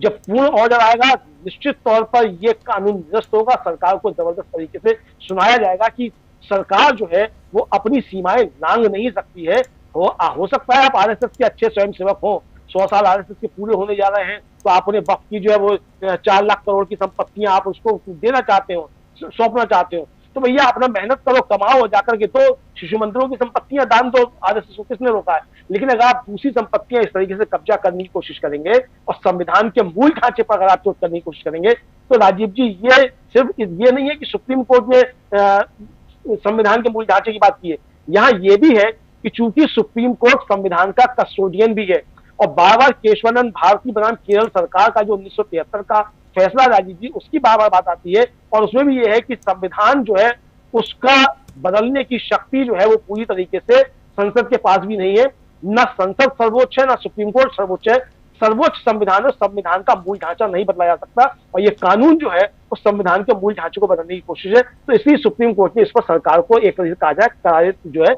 जब पूर्ण ऑर्डर आएगा निश्चित तौर पर यह कानून निरस्त होगा, सरकार को जबरदस्त तरीके से सुनाया जाएगा कि सरकार जो है वो अपनी सीमाएं लांघ नहीं सकती है। हो सकता है आप आरएसएस के अच्छे स्वयंसेवक हो, 100 साल आरएसएस के पूरे होने जा रहे हैं, तो आप उन्हें वक्त की जो है वो 4 लाख करोड़ की संपत्तियां आप उसको देना चाहते हो, सौंपना चाहते हो, तो भैया अपना मेहनत करो, कमाओ जाकर के, तो शिशु मंदिरों की संपत्तियां दान दो, आरएसएस को किसने रोका है। लेकिन अगर आप दूसरी संपत्तियां इस तरीके से कब्जा करने की कोशिश करेंगे और संविधान के मूल ढांचे पर अगर आप चोट करने की कोशिश करेंगे, तो राजीव जी ये सिर्फ ये नहीं है कि सुप्रीम कोर्ट ने संविधान के मूल ढांचे की बात की है, यहाँ ये भी है कि चूंकि सुप्रीम कोर्ट संविधान का कस्टोडियन भी है और बार बार केशवानंद भारती बनाम केरल सरकार का जो 1973 का फैसला राजीव जी, उसकी बार बार बात आती है और उसमें भी ये है कि संविधान जो है उसका बदलने की शक्ति जो है वो पूरी तरीके से संसद के पास भी नहीं है। न संसद सर्वोच्च है, न सुप्रीम कोर्ट सर्वोच्च है, सर्वोच्च संविधान है, संविधान का मूल ढांचा नहीं बदला जा सकता और ये कानून जो है उस संविधान के मूल ढांचे को बदलने की कोशिश है। तो इसलिए सुप्रीम कोर्ट ने इस पर सरकार को एक तरीके से कहा जाए जो है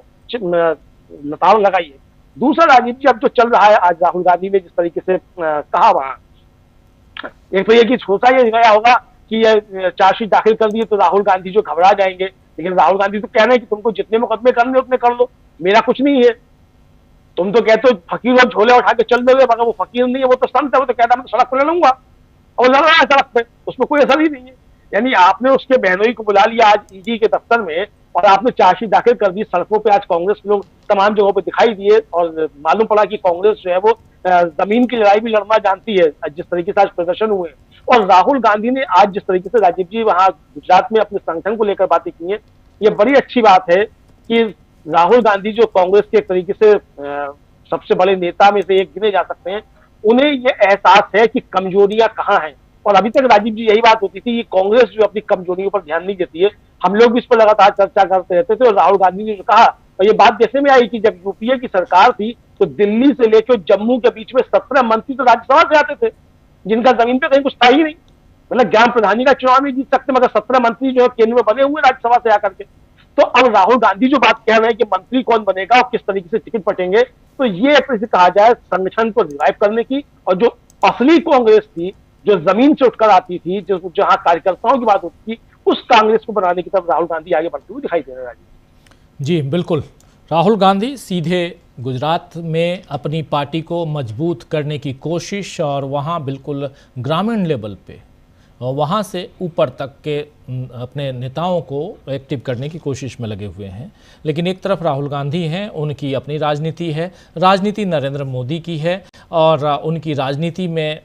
लताम लगाई है। दूसरा राजीव जी अब जो चल रहा है, आज राहुल गांधी ने जिस तरीके से कहा, वहां एक तो ये कि सोचा ये गया होगा कि ये चार्जशीट दाखिल कर दिए तो राहुल गांधी जो घबरा जाएंगे, लेकिन राहुल गांधी तो कह रहे हैं कि तुमको जितने मुकदमे करने उतने कर लो, मेरा कुछ नहीं है। तुम तो कहते हो फकीर और झोले उठा के चल दोगे, मगर वो फकीर नहीं है, वो तो संत है, वो तो कहता मैं सड़क पर ले लूंगा और लड़ रहा है सड़क पे, उसमें कोई असर ही नहीं है। यानी आपने उसके बहनोई को बुला लिया आज ईडी के दफ्तर में और आपने चार्जशीट दाखिल कर दी। सड़कों पे आज कांग्रेस के लोग तमाम जगहों पे दिखाई दिए और मालूम पड़ा कि कांग्रेस जो है वो जमीन की लड़ाई भी लड़ना जानती है, जिस तरीके से आज प्रदर्शन हुए। और राहुल गांधी ने आज जिस तरीके से राजीव जी वहां गुजरात में अपने संगठन को लेकर बातें की है, ये बड़ी अच्छी बात है कि राहुल गांधी जो कांग्रेस के एक तरीके से सबसे बड़े नेता में से एक गिने जा सकते हैं, उन्हें ये एहसास है कि कमजोरियां कहाँ हैं। और अभी तक राजीव जी यही बात होती थी कि कांग्रेस जो अपनी कमजोरियों पर ध्यान नहीं देती है, हम लोग भी इस पर लगातार चर्चा करते रहते थे और राहुल गांधी ने जो कहा, और ये बात देखने में आई कि जब यूपीए की सरकार थी तो दिल्ली से लेकर जम्मू के बीच में 17 मंत्री तो राज्यसभा से आते थे, जिनका जमीन पे कहीं कुछ था ही नहीं। मतलब ग्राम प्रधानी का चुनाव नहीं जीत सकते, मगर 17 मंत्री जो है केंद्र में बने हुए राज्यसभा से आकर के। तो अब राहुल गांधी जो बात कह रहे हैं कि मंत्री कौन बनेगा और किस तरीके से टिकट पटेंगे, तो ये एक कहा जाए संगठन को रिवाइव करने की, और जो असली कांग्रेस थी जो जमीन से उठकर आती थी, जो जहां कार्यकर्ताओं की बात होती थी, उस कांग्रेस को बनाने की तरफ राहुल गांधी आगे बढ़ते हुए दिखाई दे रहे हैं। जी बिल्कुल, राहुल गांधी सीधे गुजरात में अपनी पार्टी को मजबूत करने की कोशिश और वहाँ बिल्कुल ग्रामीण लेवल पे और वहाँ से ऊपर तक के अपने नेताओं को एक्टिव करने की कोशिश में लगे हुए हैं। लेकिन एक तरफ राहुल गांधी हैं, उनकी अपनी राजनीति है, राजनीति नरेंद्र मोदी की है और उनकी राजनीति में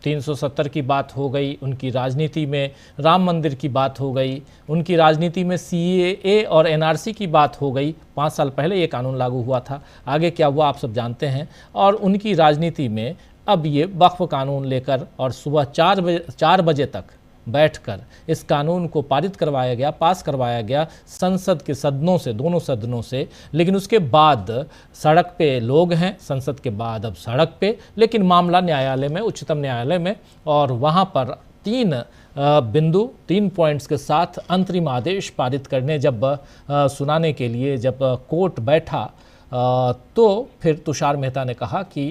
370 की बात हो गई, उनकी राजनीति में राम मंदिर की बात हो गई, उनकी राजनीति में सीएए और एनआरसी की बात हो गई। 5 साल पहले ये कानून लागू हुआ था, आगे क्या हुआ आप सब जानते हैं। और उनकी राजनीति में अब ये वक्फ कानून लेकर और सुबह 4 बजे तक बैठकर इस कानून को पारित करवाया गया, पास करवाया गया संसद के सदनों से, दोनों सदनों से। लेकिन उसके बाद सड़क पे लोग हैं, संसद के बाद अब सड़क पे, लेकिन मामला न्यायालय में, उच्चतम न्यायालय में, और वहाँ पर 3 पॉइंट्स के साथ अंतरिम आदेश पारित करने जब सुनाने के लिए जब कोर्ट बैठा तो फिर तुषार मेहता ने कहा कि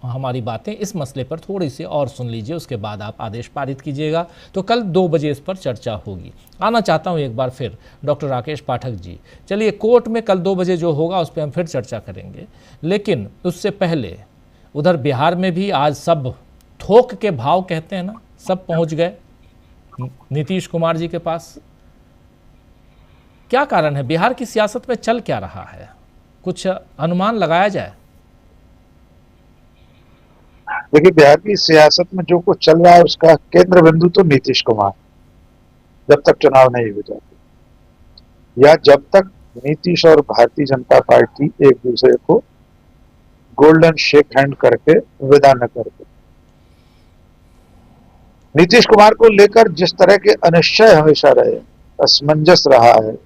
हमारी बातें इस मसले पर थोड़ी सी और सुन लीजिए, उसके बाद आप आदेश पारित कीजिएगा। तो कल 2 बजे इस पर चर्चा होगी। आना चाहता हूं एक बार फिर डॉक्टर राकेश पाठक जी। चलिए, कोर्ट में कल 2 बजे जो होगा उस पर हम फिर चर्चा करेंगे, लेकिन उससे पहले उधर बिहार में भी आज सब थोक के भाव कहते हैं ना, सब पहुंच गए नीतीश कुमार जी के पास। क्या कारण है? बिहार की सियासत में चल क्या रहा है? कुछ अनुमान लगाया जाए। देखिए, बिहार की सियासत में जो कुछ चल रहा है उसका केंद्र बिंदु तो नीतीश कुमार, जब तक चुनाव नहीं हो जाते या जब तक नीतीश और भारतीय जनता पार्टी एक दूसरे को गोल्डन शेक हैंड करके विदा न करते। नीतीश कुमार को लेकर जिस तरह के अनिश्चय हमेशा रहे, असमंजस रहा है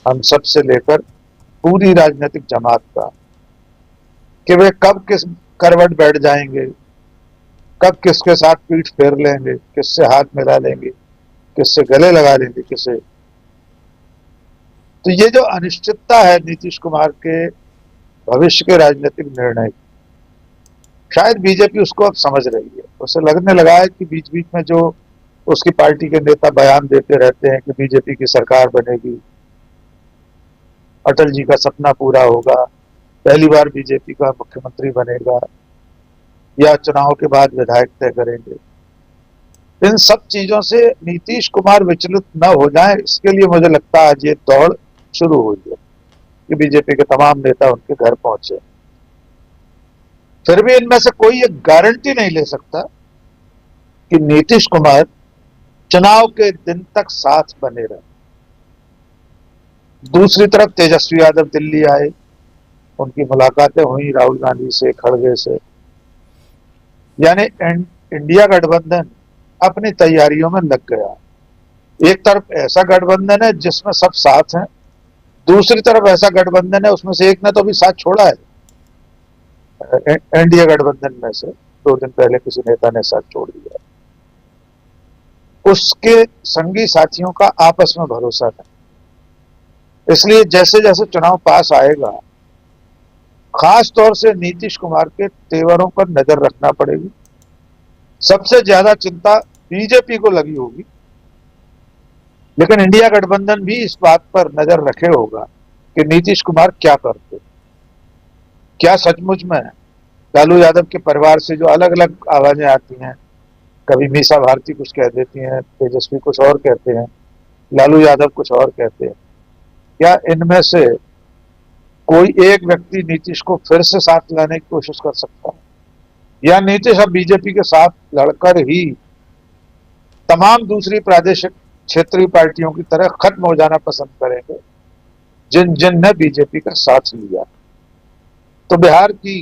हम सब से लेकर पूरी राजनीतिक जमात का, कि वे कब किस करवट बैठ जाएंगे, कब किसके साथ पीठ फेर लेंगे, किससे हाथ मिला लेंगे, किससे गले लगा लेंगे, किसे। तो ये जो अनिश्चितता है नीतीश कुमार के भविष्य के राजनीतिक निर्णय, शायद बीजेपी उसको अब समझ रही है। उसे लगने लगा है कि बीच बीच में जो उसकी पार्टी के नेता बयान देते रहते हैं कि बीजेपी की सरकार बनेगी, अटल जी का सपना पूरा होगा, पहली बार बीजेपी का मुख्यमंत्री बनेगा या चुनाव के बाद विधायक तय करेंगे, इन सब चीजों से नीतीश कुमार विचलित न हो जाए, इसके लिए मुझे लगता है आज ये दौड़ शुरू हुई है कि बीजेपी के तमाम नेता उनके घर पहुंचे। फिर भी इनमें से कोई ये गारंटी नहीं ले सकता कि नीतीश कुमार चुनाव के दिन तक साथ बने रहे। दूसरी तरफ तेजस्वी यादव दिल्ली आए, उनकी मुलाकातें हुई राहुल गांधी से, खड़गे से, यानी इंडिया गठबंधन अपनी तैयारियों में लग गया। एक तरफ ऐसा गठबंधन है जिसमें सब साथ हैं, दूसरी तरफ ऐसा गठबंधन है उसमें से एक ने तो अभी साथ छोड़ा है। एनडीए गठबंधन में से 2 दिन पहले किसी नेता ने साथ छोड़ दिया। उसके संगी साथियों का आपस में भरोसा नहीं। इसलिए जैसे जैसे चुनाव पास आएगा, खास तौर से नीतीश कुमार के तेवरों पर नजर रखना पड़ेगी। सबसे ज्यादा चिंता बीजेपी को लगी होगी, लेकिन इंडिया गठबंधन भी इस बात पर नजर रखे होगा कि नीतीश कुमार क्या करते, क्या सचमुच में लालू यादव के परिवार से जो अलग अलग आवाजें आती हैं, कभी मीसा भारती कुछ कह देती हैं, तेजस्वी कुछ और कहते हैं, लालू यादव कुछ और कहते हैं, क्या इनमें से कोई एक व्यक्ति नीतीश को फिर से साथ लाने की कोशिश कर सकता है, या नीतीश अब बीजेपी के साथ लड़कर ही तमाम दूसरी प्रादेशिक क्षेत्रीय पार्टियों की तरह खत्म हो जाना पसंद करेंगे जिन जिन ने बीजेपी का साथ लिया। तो बिहार की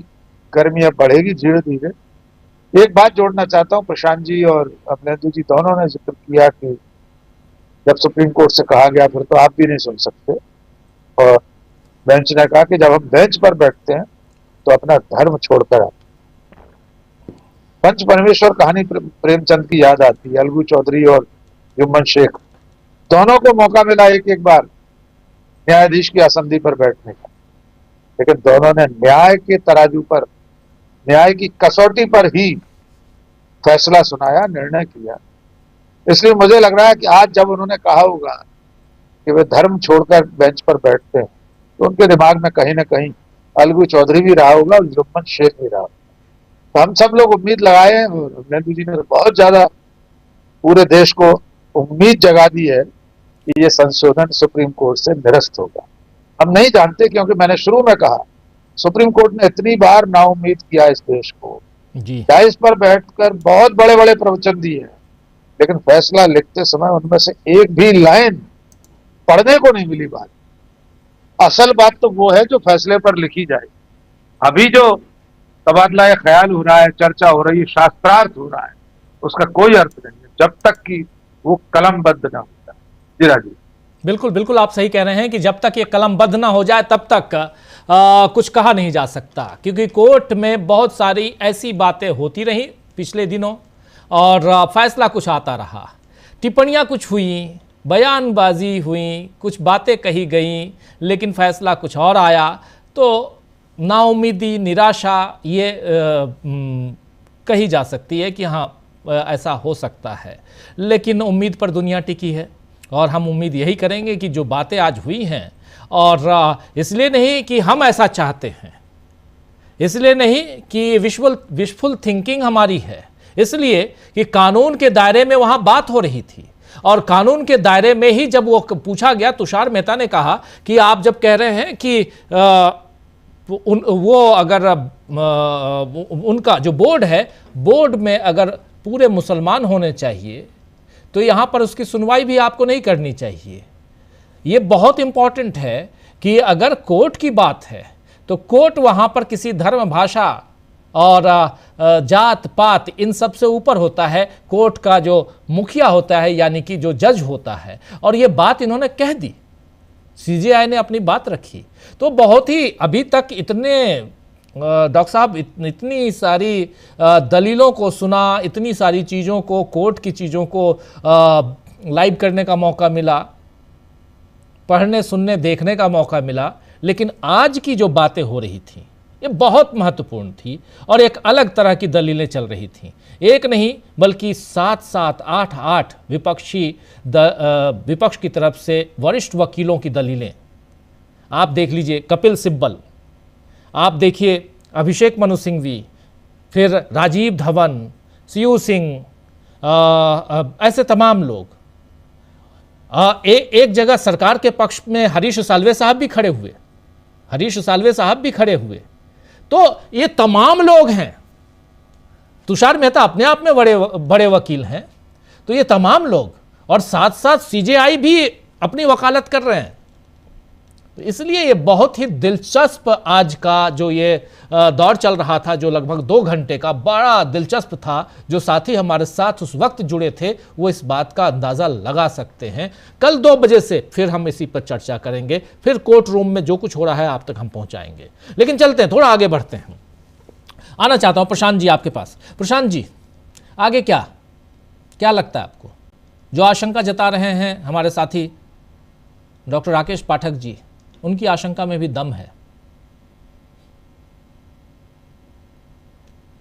गर्मी अब बढ़ेगी धीरे धीरे। एक बात जोड़ना चाहता हूं, प्रशांत जी और अमलेंदु जी दोनों ने जिक्र किया कि जब सुप्रीम कोर्ट से कहा गया फिर तो आप भी नहीं सुन सकते, और बेंच ने कहा कि जब हम बेंच पर बैठते हैं तो अपना धर्म छोड़कर आते। पंच परमेश्वर कहानी प्रेमचंद की याद आती है। अलगू चौधरी और जुम्मन शेख दोनों को मौका मिला एक एक बार न्यायाधीश की आसंदी पर बैठने का, लेकिन दोनों ने न्याय के तराजू पर, न्याय की कसौटी पर ही फैसला सुनाया, निर्णय किया। इसलिए मुझे लग रहा है कि आज जब उन्होंने कहा होगा कि वे धर्म छोड़कर बेंच पर बैठते हैं, तो उनके दिमाग में कहीं ना कहीं अलगू चौधरी भी रहा होगा और जुम्मन शेख भी रहा होगा। तो हम सब लोग उम्मीद लगाए हैं, और नेहरू जी ने बहुत ज्यादा पूरे देश को उम्मीद जगा दी है कि ये संशोधन सुप्रीम कोर्ट से निरस्त होगा। हम नहीं जानते, क्योंकि मैंने शुरू में कहा सुप्रीम कोर्ट ने इतनी बार नाउम्मीद किया इस देश को, डाइस पर बैठकर बहुत बड़े बड़े प्रवचन दिए हैं, लेकिन फैसला लिखते समय उनमें से एक भी लाइन पढ़ने को नहीं मिली। बात, असल बात तो वो है जो फैसले पर लिखी जाए। अभी जो तबादला ख्याल हो रहा है, चर्चा हो रही है, शास्त्रार्थ हो रहा है, उसका कोई अर्थ नहीं है जब तक कि वो कलमबद्ध ना हो जाए। जी राजीव, बिल्कुल बिल्कुल आप सही कह रहे हैं कि जब तक ये कलमबद्ध ना हो जाए तब तक कुछ कहा नहीं जा सकता, क्योंकि कोर्ट में बहुत सारी ऐसी बातें होती रही पिछले दिनों और फैसला कुछ आता रहा, टिप्पणियां कुछ हुई, बयानबाजी हुई, कुछ बातें कही गई, लेकिन फैसला कुछ और आया। तो नाउम्मीदी, निराशा ये कही जा सकती है कि हाँ ऐसा हो सकता है, लेकिन उम्मीद पर दुनिया टिकी है और हम उम्मीद यही करेंगे कि जो बातें आज हुई हैं, और इसलिए नहीं कि हम ऐसा चाहते हैं, इसलिए नहीं कि विशफुल थिंकिंग हमारी है, इसलिए कि कानून के दायरे में वहाँ बात हो रही थी, और कानून के दायरे में ही जब वो पूछा गया, तुषार मेहता ने कहा कि आप जब कह रहे हैं कि वो अगर उनका जो बोर्ड है, बोर्ड में अगर पूरे मुसलमान होने चाहिए तो यहाँ पर उसकी सुनवाई भी आपको नहीं करनी चाहिए। ये बहुत इंपॉर्टेंट है कि अगर कोर्ट की बात है तो कोर्ट वहाँ पर किसी धर्म, भाषा और जात पात इन सब से ऊपर होता है। कोर्ट का जो मुखिया होता है, यानी कि जो जज होता है, और ये बात इन्होंने कह दी, सीजेआई ने अपनी बात रखी। तो बहुत ही अभी तक इतने डॉक्टर साहब इतनी सारी दलीलों को सुना, इतनी सारी चीज़ों को, कोर्ट की चीज़ों को लाइव करने का मौका मिला, पढ़ने, सुनने, देखने का मौका मिला, लेकिन आज की जो बातें हो रही थी ये बहुत महत्वपूर्ण थी और एक अलग तरह की दलीलें चल रही थीं। एक नहीं बल्कि 7-7, 8-8 विपक्ष की तरफ से वरिष्ठ वकीलों की दलीलें। आप देख लीजिए कपिल सिब्बल, आप देखिए अभिषेक मनु सिंघवी, फिर राजीव धवन, सीयू सिंह, ऐसे तमाम लोग। एक जगह सरकार के पक्ष में हरीश साल्वे साहब भी खड़े हुए। तो ये तमाम लोग हैं। तुषार मेहता अपने आप में बड़े वकील हैं। तो ये तमाम लोग और साथ साथ सीजेआई भी अपनी वकालत कर रहे हैं। तो इसलिए ये बहुत ही दिलचस्प आज का जो ये दौर चल रहा था, जो लगभग 2 घंटे का, बड़ा दिलचस्प था। जो साथी हमारे साथ उस वक्त जुड़े थे वो इस बात का अंदाजा लगा सकते हैं। कल 2 बजे से फिर हम इसी पर चर्चा करेंगे, फिर कोर्ट रूम में जो कुछ हो रहा है आप तक हम पहुंचाएंगे। लेकिन चलते हैं, थोड़ा आगे बढ़ते हैं। आना चाहता हूं प्रशांत जी आपके पास। प्रशांत जी, आगे क्या लगता है आपको? जो आशंका जता रहे हैं हमारे साथी डॉक्टर राकेश पाठक जी, उनकी आशंका में भी दम है।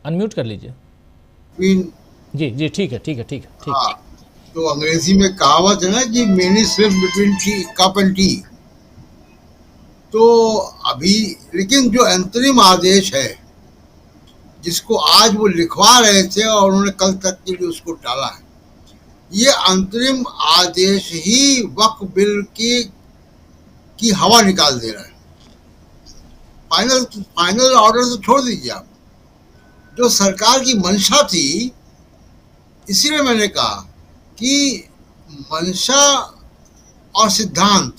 अनम्यूट कर लीजिए। जी ठीक है। हाँ, तो अंग्रेजी में कहावत है ना कि many Swift between cup and T. तो अभी लेकिन जो अंतरिम आदेश है जिसको आज वो लिखवा रहे थे और उन्होंने कल तक के लिए उसको टाला है, ये अंतरिम आदेश ही वक्फ बिल की हवा निकाल दे रहा है। फाइनल ऑर्डर तो छोड़ दीजिए आप, जो सरकार की मंशा थी, इसीलिए मैंने कहा कि मंशा और सिद्धांत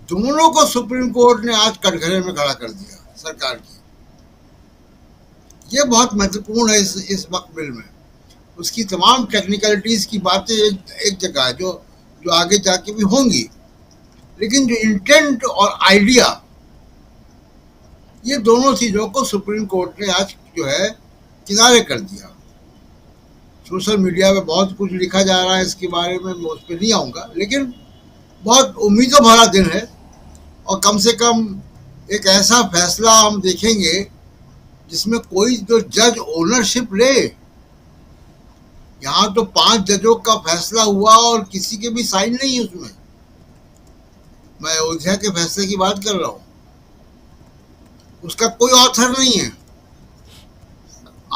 दोनों को सुप्रीम कोर्ट ने आज कटघरे में खड़ा कर दिया सरकार की। ये बहुत महत्वपूर्ण है इस वक्त बिल में। उसकी तमाम टेक्निकलिटीज की बातें एक जगह है जो आगे जाके भी होंगी, लेकिन जो इंटेंट और आइडिया, ये दोनों चीजों को सुप्रीम कोर्ट ने आज जो है किनारे कर दिया। सोशल मीडिया पे बहुत कुछ लिखा जा रहा है इसके बारे में, मैं उस पर नहीं आऊँगा, लेकिन बहुत उम्मीदों भरा दिन है। और कम से कम एक ऐसा फैसला हम देखेंगे जिसमें कोई जो जज ओनरशिप ले। यहाँ तो 5 जजों का फैसला हुआ और किसी के भी साइन नहीं है उसमें। मैं अयोध्या के फैसले की बात कर रहा हूँ, उसका कोई ऑथर नहीं है।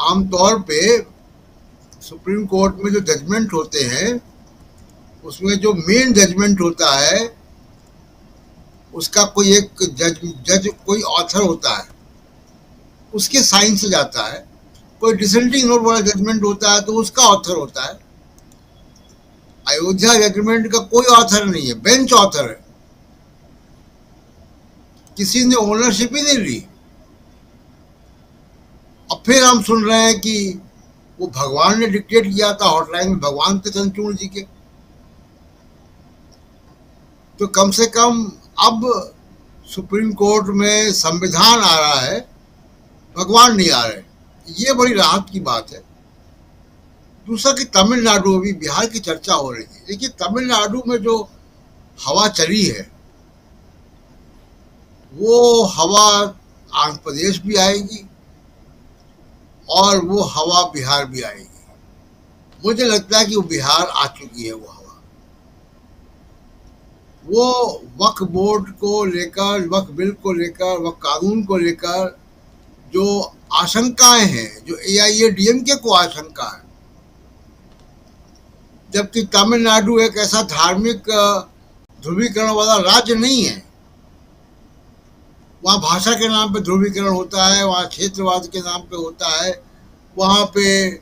आमतौर पे सुप्रीम कोर्ट में जो जजमेंट होते हैं उसमें जो मेन जजमेंट होता है उसका कोई एक जज कोई ऑथर होता है, उसके साइन से जाता है। कोई डिसेंटिंग नोट वाला जजमेंट होता है तो उसका ऑथर होता है। अयोध्या जजमेंट का कोई ऑथर नहीं है, बेंच ऑथर है। किसी ने ओनरशिप ही नहीं ली। अब फिर हम सुन रहे हैं कि वो भगवान ने डिक्टेट किया था, हॉटलाइन में भगवान थे चंद्रचूड़ जी के। तो कम से कम अब सुप्रीम कोर्ट में संविधान आ रहा है, भगवान नहीं आ रहे, ये बड़ी राहत की बात है। दूसरा कि तमिलनाडु, अभी बिहार की चर्चा हो रही थी, देखिए तमिलनाडु में जो हवा चली है वो हवा आंध्र प्रदेश भी आएगी और वो हवा बिहार भी आएगी। मुझे लगता है कि वो बिहार आ चुकी है वो हवा। वो वक्फ बोर्ड को लेकर, वक्फ बिल को लेकर, वक्फ कानून को लेकर जो आशंकाएं हैं, जो AIADMK को आशंका है, जबकि तमिलनाडु एक ऐसा धार्मिक ध्रुवीकरण वाला राज्य नहीं है। वहाँ भाषा के नाम पे ध्रुवीकरण होता है, वहाँ क्षेत्रवाद के नाम पे होता है, वहाँ पे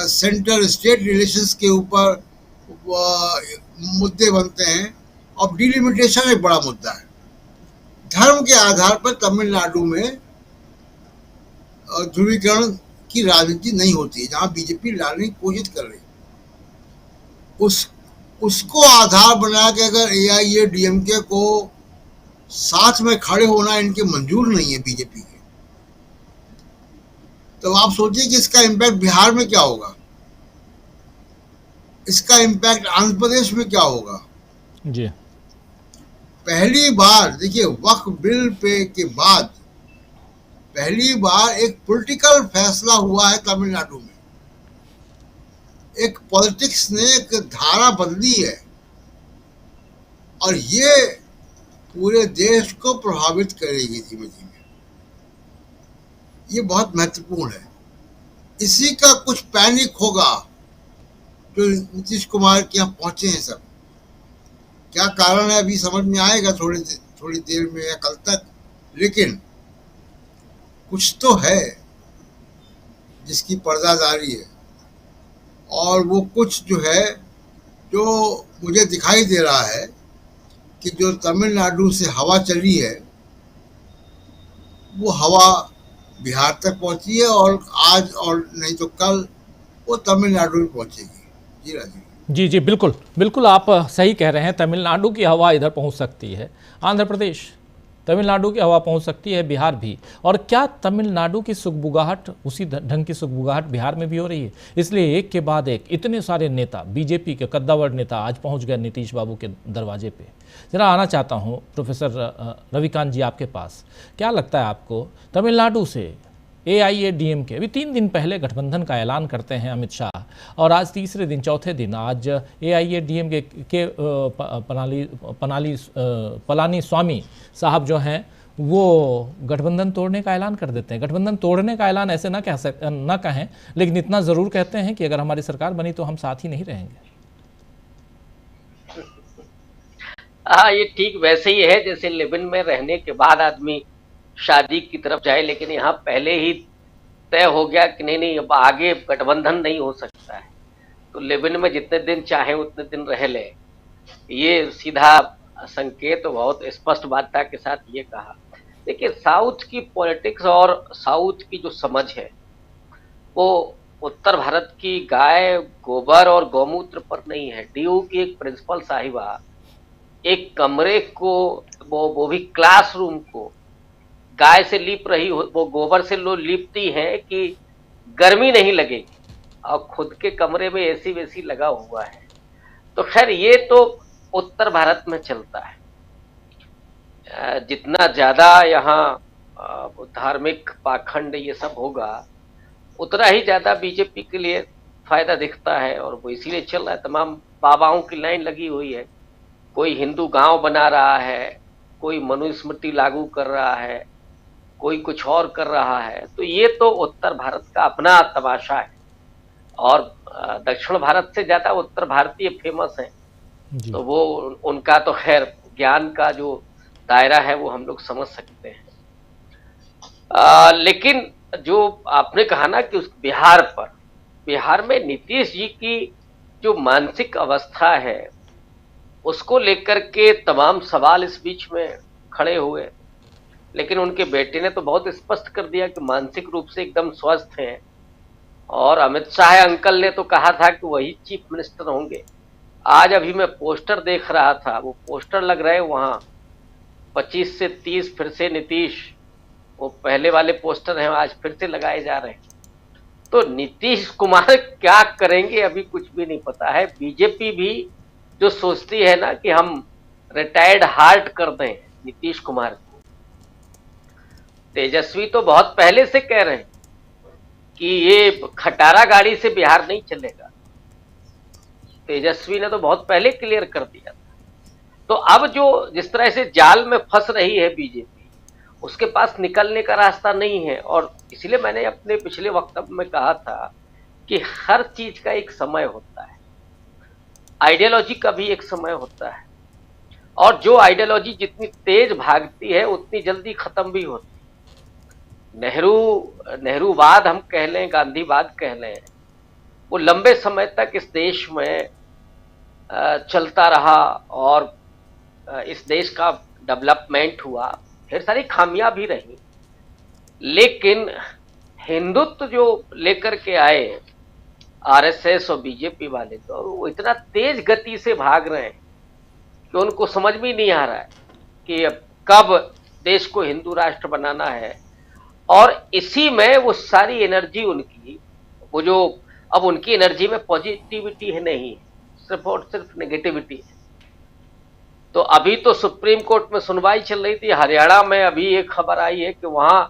सेंटर स्टेट रिलेशंस के ऊपर मुद्दे बनते हैं और डिलिमिटेशन एक बड़ा मुद्दा है। धर्म के आधार पर तमिलनाडु में ध्रुवीकरण की राजनीति नहीं होती है, जहाँ बीजेपी लाने की कोशिश कर रही है। उसको आधार बना के अगर AIADMK को साथ में खड़े होना इनके मंजूर नहीं है बीजेपी के, तो आप सोचिए कि इसका इम्पैक्ट बिहार में क्या होगा, इसका इम्पैक्ट आंध्र प्रदेश में क्या होगा। जी, पहली बार देखिए वक्फ बिल पे के बाद पहली बार एक पॉलिटिकल फैसला हुआ है तमिलनाडु में। एक पॉलिटिक्स ने एक धारा बदली है और ये पूरे देश को प्रभावित करेगी धीमे धीमे। ये बहुत महत्वपूर्ण है। इसी का कुछ पैनिक होगा जो नीतीश कुमार के यहाँ पहुंचे हैं सब। क्या कारण है अभी समझ में आएगा थोड़ी देर में या कल तक, लेकिन कुछ तो है जिसकी पर्दादारी है। और वो कुछ जो है, जो मुझे दिखाई दे रहा है कि जो तमिलनाडु से हवा चली है वो हवा बिहार तक पहुंची है और आज और नहीं तो कल वो तमिलनाडु में पहुंचेगी। जी राजीव जी जी, बिल्कुल बिल्कुल, आप सही कह रहे हैं। तमिलनाडु की हवा इधर पहुंच सकती है, आंध्र प्रदेश, तमिलनाडु की हवा पहुंच सकती है, बिहार भी। और क्या तमिलनाडु की सुगबुगाहट उसी ढंग की सुगबुगाहट बिहार में भी हो रही है? इसलिए एक के बाद एक इतने सारे नेता, बीजेपी के कद्दावर नेता आज पहुंच गए नीतीश बाबू के दरवाजे पे। जरा आना चाहता हूं प्रोफेसर रविकांत जी आपके पास। क्या लगता है आपको, तमिलनाडु से AIADMK अभी 3 दिन पहले गठबंधन का ऐलान करते हैं अमित शाह, और आज तीसरे दिन, चौथे दिन आज AIADMK के पलानी स्वामी साहब जो हैं वो गठबंधन तोड़ने का ऐलान कर देते हैं। गठबंधन तोड़ने का ऐलान ऐसे ना कहें, लेकिन इतना ज़रूर कहते हैं कि अगर हमारी सरकार बनी तो हम साथ ही नहीं रहेंगे। हाँ, ये ठीक वैसे ही है जैसे लिव इन में रहने के बाद आदमी शादी की तरफ जाए, लेकिन यहाँ पहले ही तय हो गया कि नहीं अब आगे गठबंधन नहीं हो सकता है, तो लिव इन में जितने दिन चाहे उतने दिन रह ले। ये सीधा संकेत बहुत स्पष्ट वार्ता के साथ ये कहा। देखिए, साउथ की पॉलिटिक्स और साउथ की जो समझ है वो उत्तर भारत की गाय, गोबर और गौमूत्र पर नहीं है। DU की एक प्रिंसिपल साहिबा एक कमरे को, वो भी क्लासरूम को गाय से लीप रही हो, वो गोबर से लो लीपती है कि गर्मी नहीं लगेगी, और खुद के कमरे में AC वेसी लगा हुआ है। तो खैर ये तो उत्तर भारत में चलता है। जितना ज्यादा यहाँ धार्मिक पाखंड ये सब होगा उतना ही ज्यादा बीजेपी के लिए फायदा दिखता है, और वो इसीलिए चल रहा है। तमाम बाबाओं की लाइन लगी हुई है। कोई हिंदू गांव बना रहा है, कोई मनुस्मृति लागू कर रहा है, कोई कुछ और कर रहा है। तो ये तो उत्तर भारत का अपना तमाशा है, और दक्षिण भारत से ज्यादा उत्तर भारतीय फेमस हैं। तो वो उनका तो खैर ज्ञान का जो दायरा है वो हम लोग समझ सकते हैं। लेकिन जो आपने कहा ना कि उस बिहार में नीतीश जी की जो मानसिक अवस्था है उसको लेकर के तमाम सवाल इस बीच में खड़े हुए, लेकिन उनके बेटे ने तो बहुत स्पष्ट कर दिया कि मानसिक रूप से एकदम स्वस्थ हैं। और अमित शाह अंकल ने तो कहा था कि वही चीफ मिनिस्टर होंगे। आज अभी मैं पोस्टर देख रहा था, वो पोस्टर लग रहे वहाँ 25 से 30 फिर से नीतीश, वो पहले वाले पोस्टर हैं आज फिर से लगाए जा रहे हैं। तो नीतीश कुमार क्या करेंगे अभी कुछ भी नहीं पता है। बीजेपी भी जो सोचती है ना कि हम रिटायर्ड हार्ट कर दें नीतीश कुमार को, तेजस्वी तो बहुत पहले से कह रहे हैं कि ये खटारा गाड़ी से बिहार नहीं चलेगा। तेजस्वी ने तो बहुत पहले क्लियर कर दिया था। तो अब जो जिस तरह से जाल में फंस रही है बीजेपी, उसके पास निकलने का रास्ता नहीं है। और इसलिए मैंने अपने पिछले वक्तव्य में कहा था कि हर चीज का एक समय होता है, आइडियोलॉजी का भी एक समय होता है, और जो आइडियोलॉजी जितनी तेज भागती है उतनी जल्दी खत्म भी होती है। नेहरूवाद हम कह लें, गांधीवाद कह लें, वो लंबे समय तक इस देश में चलता रहा और इस देश का डेवलपमेंट हुआ, ढेर सारी खामियां भी रही। लेकिन हिंदुत्व जो लेकर के आए RSS और बीजेपी वाले, तो वो इतना तेज गति से भाग रहे हैं कि उनको समझ भी नहीं आ रहा है कि अब कब देश को हिंदू राष्ट्र बनाना है। और इसी में वो सारी एनर्जी उनकी, वो जो अब उनकी एनर्जी में पॉजिटिविटी है नहीं, सिर्फ और सिर्फ नेगेटिविटी है। तो अभी तो सुप्रीम कोर्ट में सुनवाई चल रही थी। हरियाणा में अभी एक खबर आई है कि वहां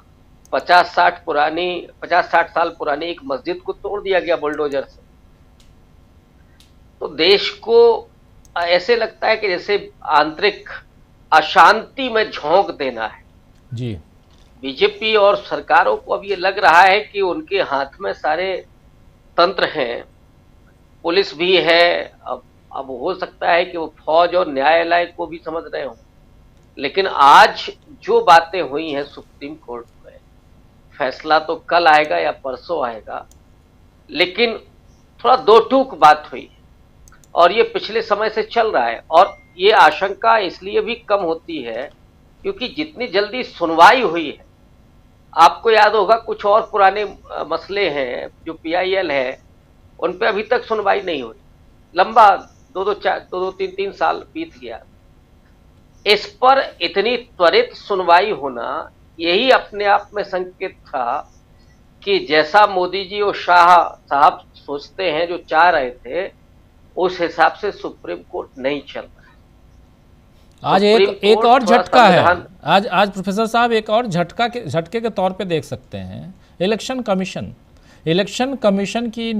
50-60 साल पुरानी एक मस्जिद को तोड़ दिया गया बुलडोजर से। तो देश को ऐसे लगता है कि जैसे आंतरिक अशांति में झोंक देना है। जी, बीजेपी और सरकारों को अब ये लग रहा है कि उनके हाथ में सारे तंत्र हैं, पुलिस भी है। अब हो सकता है कि वो फौज और न्यायालय को भी समझ रहे हों, लेकिन आज जो बातें हुई हैं सुप्रीम कोर्ट में, फैसला तो कल आएगा या परसों आएगा, लेकिन थोड़ा दो टूक बात हुई है और ये पिछले समय से चल रहा है। और ये आशंका इसलिए भी कम होती है क्योंकि जितनी जल्दी सुनवाई हुई है, आपको याद होगा कुछ और पुराने मसले हैं जो PIL है, उन पे अभी तक सुनवाई नहीं हुई, लंबा 2-3 साल बीत गया। इस पर इतनी त्वरित सुनवाई होना यही अपने आप में संकेत था कि जैसा मोदी जी और शाह साहब सोचते हैं, जो चाह रहे थे, उस हिसाब से सुप्रीम कोर्ट नहीं चल रहा है। आज एक और झटका है। आज प्रोफेसर साहब एक और झटके के तौर पे देख सकते हैं। इलेक्शन कमीशन की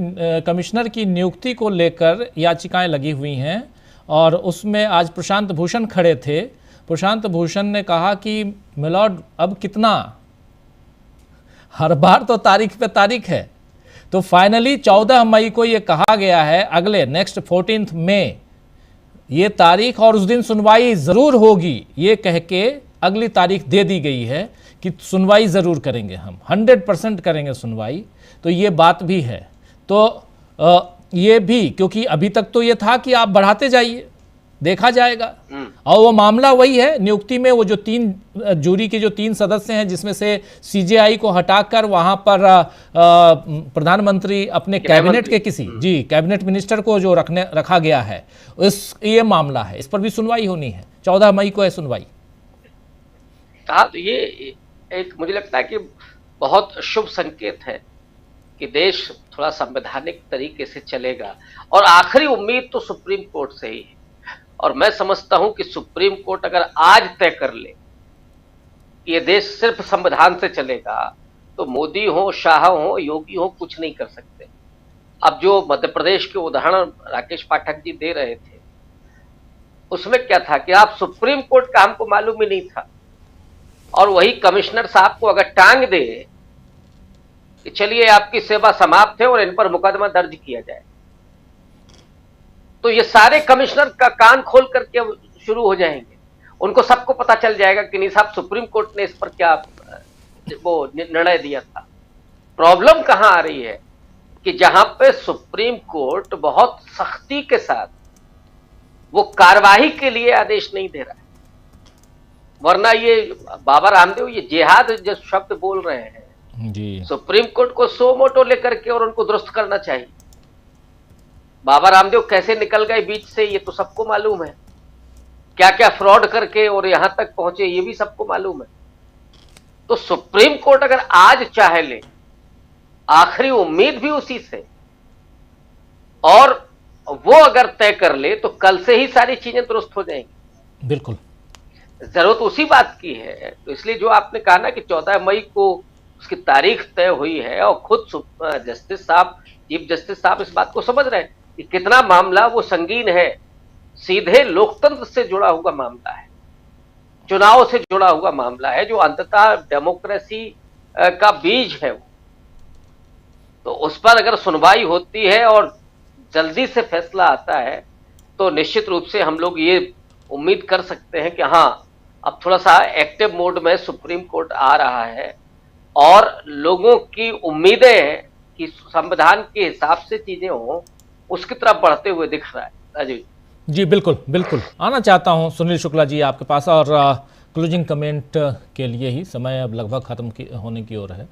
कमिश्नर की नियुक्ति को लेकर याचिकाएं लगी हुई हैं और उसमें आज प्रशांत भूषण खड़े थे। प्रशांत भूषण ने कहा कि मिलॉर्ड अब कितना, हर बार तो तारीख पे तारीख है, तो फाइनली 14 मई को ये कहा गया है, अगले नेक्स्ट 14 मई ये तारीख, और उस दिन सुनवाई ज़रूर होगी, ये कह के अगली तारीख दे दी गई है कि सुनवाई ज़रूर करेंगे, हम 100% करेंगे सुनवाई। तो ये बात भी है। तो ये भी, क्योंकि अभी तक तो ये था कि आप बढ़ाते जाइए, देखा जाएगा। और वो मामला वही है नियुक्ति में, वो जो जूरी के जो 3 सदस्य हैं, जिसमें से CJI को हटाकर वहां पर प्रधानमंत्री अपने कैबिनेट के कैबिनेट मिनिस्टर को जो रखा गया है, ये मामला है, इस पर भी सुनवाई होनी है। 14 मई को है सुनवाई। हाँ, तो ये एक मुझे लगता है कि बहुत शुभ संकेत है कि देश थोड़ा संवैधानिक तरीके से चलेगा, और आखिरी उम्मीद तो सुप्रीम कोर्ट से ही है। और मैं समझता हूं कि सुप्रीम कोर्ट अगर आज तय कर ले कि ये देश सिर्फ संविधान से चलेगा, तो मोदी हो, शाह हो, योगी हो, कुछ नहीं कर सकते। अब जो मध्य प्रदेश के उदाहरण राकेश पाठक जी दे रहे थे, उसमें क्या था कि आप सुप्रीम कोर्ट का हमको मालूम ही नहीं था, और वही कमिश्नर साहब को अगर टांग दे कि चलिए आपकी सेवा समाप्त है और इन पर मुकदमा दर्ज किया जाए, तो ये सारे कमिश्नर का कान खोल करके शुरू हो जाएंगे। उनको सबको पता चल जाएगा कि नहीं साहब, सुप्रीम कोर्ट ने इस पर क्या वो निर्णय दिया था। प्रॉब्लम कहां आ रही है कि जहां पे सुप्रीम कोर्ट बहुत सख्ती के साथ वो कार्यवाही के लिए आदेश नहीं दे रहा है, वरना ये बाबा रामदेव ये जिहाद जो शब्द बोल रहे हैं जी, सुप्रीम कोर्ट को सो मोटो लेकर के और उनको दुरुस्त करना चाहिए। बाबा रामदेव कैसे निकल गए बीच से, ये तो सबको मालूम है। क्या क्या फ्रॉड करके और यहां तक पहुंचे, ये भी सबको मालूम है। तो सुप्रीम कोर्ट अगर आज चाहे ले, आखिरी उम्मीद भी उसी से, और वो अगर तय कर ले तो कल से ही सारी चीजें दुरुस्त हो जाएंगी। बिल्कुल, जरूरत उसी बात की है। तो इसलिए जो आपने कहा ना कि 14 मई को उसकी तारीख तय हुई है, और खुद जस्टिस साहब, चीफ जस्टिस साहब इस बात को समझ रहे हैं कि कितना मामला वो संगीन है, सीधे लोकतंत्र से जुड़ा हुआ मामला है, चुनाव से जुड़ा हुआ मामला है, जो अंततः डेमोक्रेसी का बीज है। तो उस पर अगर सुनवाई होती है और जल्दी से फैसला आता है, तो निश्चित रूप से हम लोग ये उम्मीद कर सकते हैं कि हाँ, अब थोड़ा सा एक्टिव मोड में सुप्रीम कोर्ट आ रहा है, और लोगों की उम्मीदें हैं कि संविधान के हिसाब से चीजें हों, उसकी तरफ बढ़ते हुए दिख रहा है। राजीव जी, बिल्कुल बिल्कुल। आना चाहता हूं सुनील शुक्ला जी आपके पास, और क्लोजिंग कमेंट के लिए ही समय अब लगभग खत्म होने की ओर है।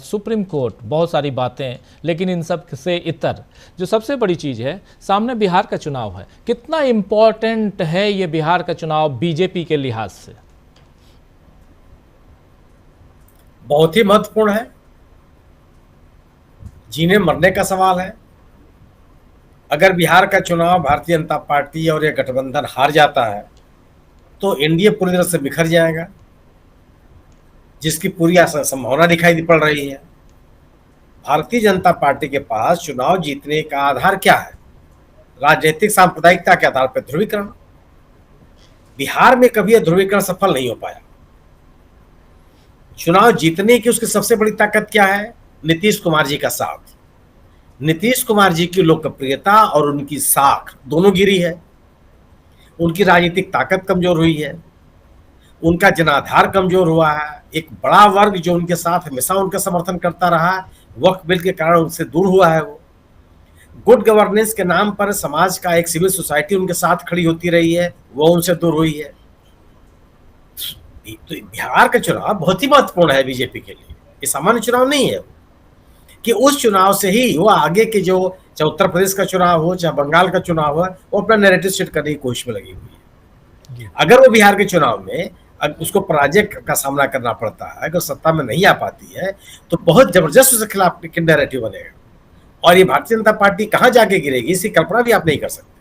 सुप्रीम कोर्ट, बहुत सारी बातें, लेकिन इन सब से इतर जो सबसे बड़ी चीज़ है, सामने बिहार का चुनाव है। कितना इम्पोर्टेंट है ये बिहार का चुनाव बीजेपी के लिहाज से? बहुत ही महत्वपूर्ण है, जीने मरने का सवाल है। अगर बिहार का चुनाव भारतीय जनता पार्टी और यह गठबंधन हार जाता है तो एनडीए पूरी तरह से बिखर जाएगा। जिसकी पूरी संभावना दिखाई पड़ रही है। भारतीय जनता पार्टी के पास चुनाव जीतने का आधार क्या है? राजनीतिक सांप्रदायिकता के आधार पर ध्रुवीकरण। बिहार में कभी यह ध्रुवीकरण सफल नहीं हो पाया। चुनाव जीतने की उसकी सबसे बड़ी ताकत क्या है? नीतीश कुमार जी का साथ। नीतीश कुमार जी की लोकप्रियता और उनकी साख दोनों गिरी है। उनकी राजनीतिक ताकत कमजोर हुई है, उनका जनाधार कमजोर हुआ है। एक बड़ा वर्ग जो उनके साथ हमेशा उनका समर्थन करता रहा, वक्फ बिल के कारण उनसे दूर हुआ है। वो गुड गवर्नेंस के नाम पर समाज का एक सिविल सोसाइटी उनके साथ खड़ी होती रही है, वो उनसे दूर हुई है। तो बिहार का चुनाव बहुत ही महत्वपूर्ण है बीजेपी के लिए। ये सामान्य चुनाव नहीं है कि उस चुनाव से ही वो आगे के जो चाहे उत्तर प्रदेश का चुनाव हो चाहे बंगाल का चुनाव हो, वो अपना नैरेटिव सेट करने की कोशिश में लगी हुई है। अगर वो बिहार के चुनाव में उसको पराजय का सामना करना पड़ता है, अगर सत्ता में नहीं आ पाती है, तो बहुत जबरदस्त उसके खिलाफ नैरेटिव बनेगा। और ये भारतीय जनता पार्टी कहां जाके गिरेगी, इसकी कल्पना भी आप नहीं कर सकते।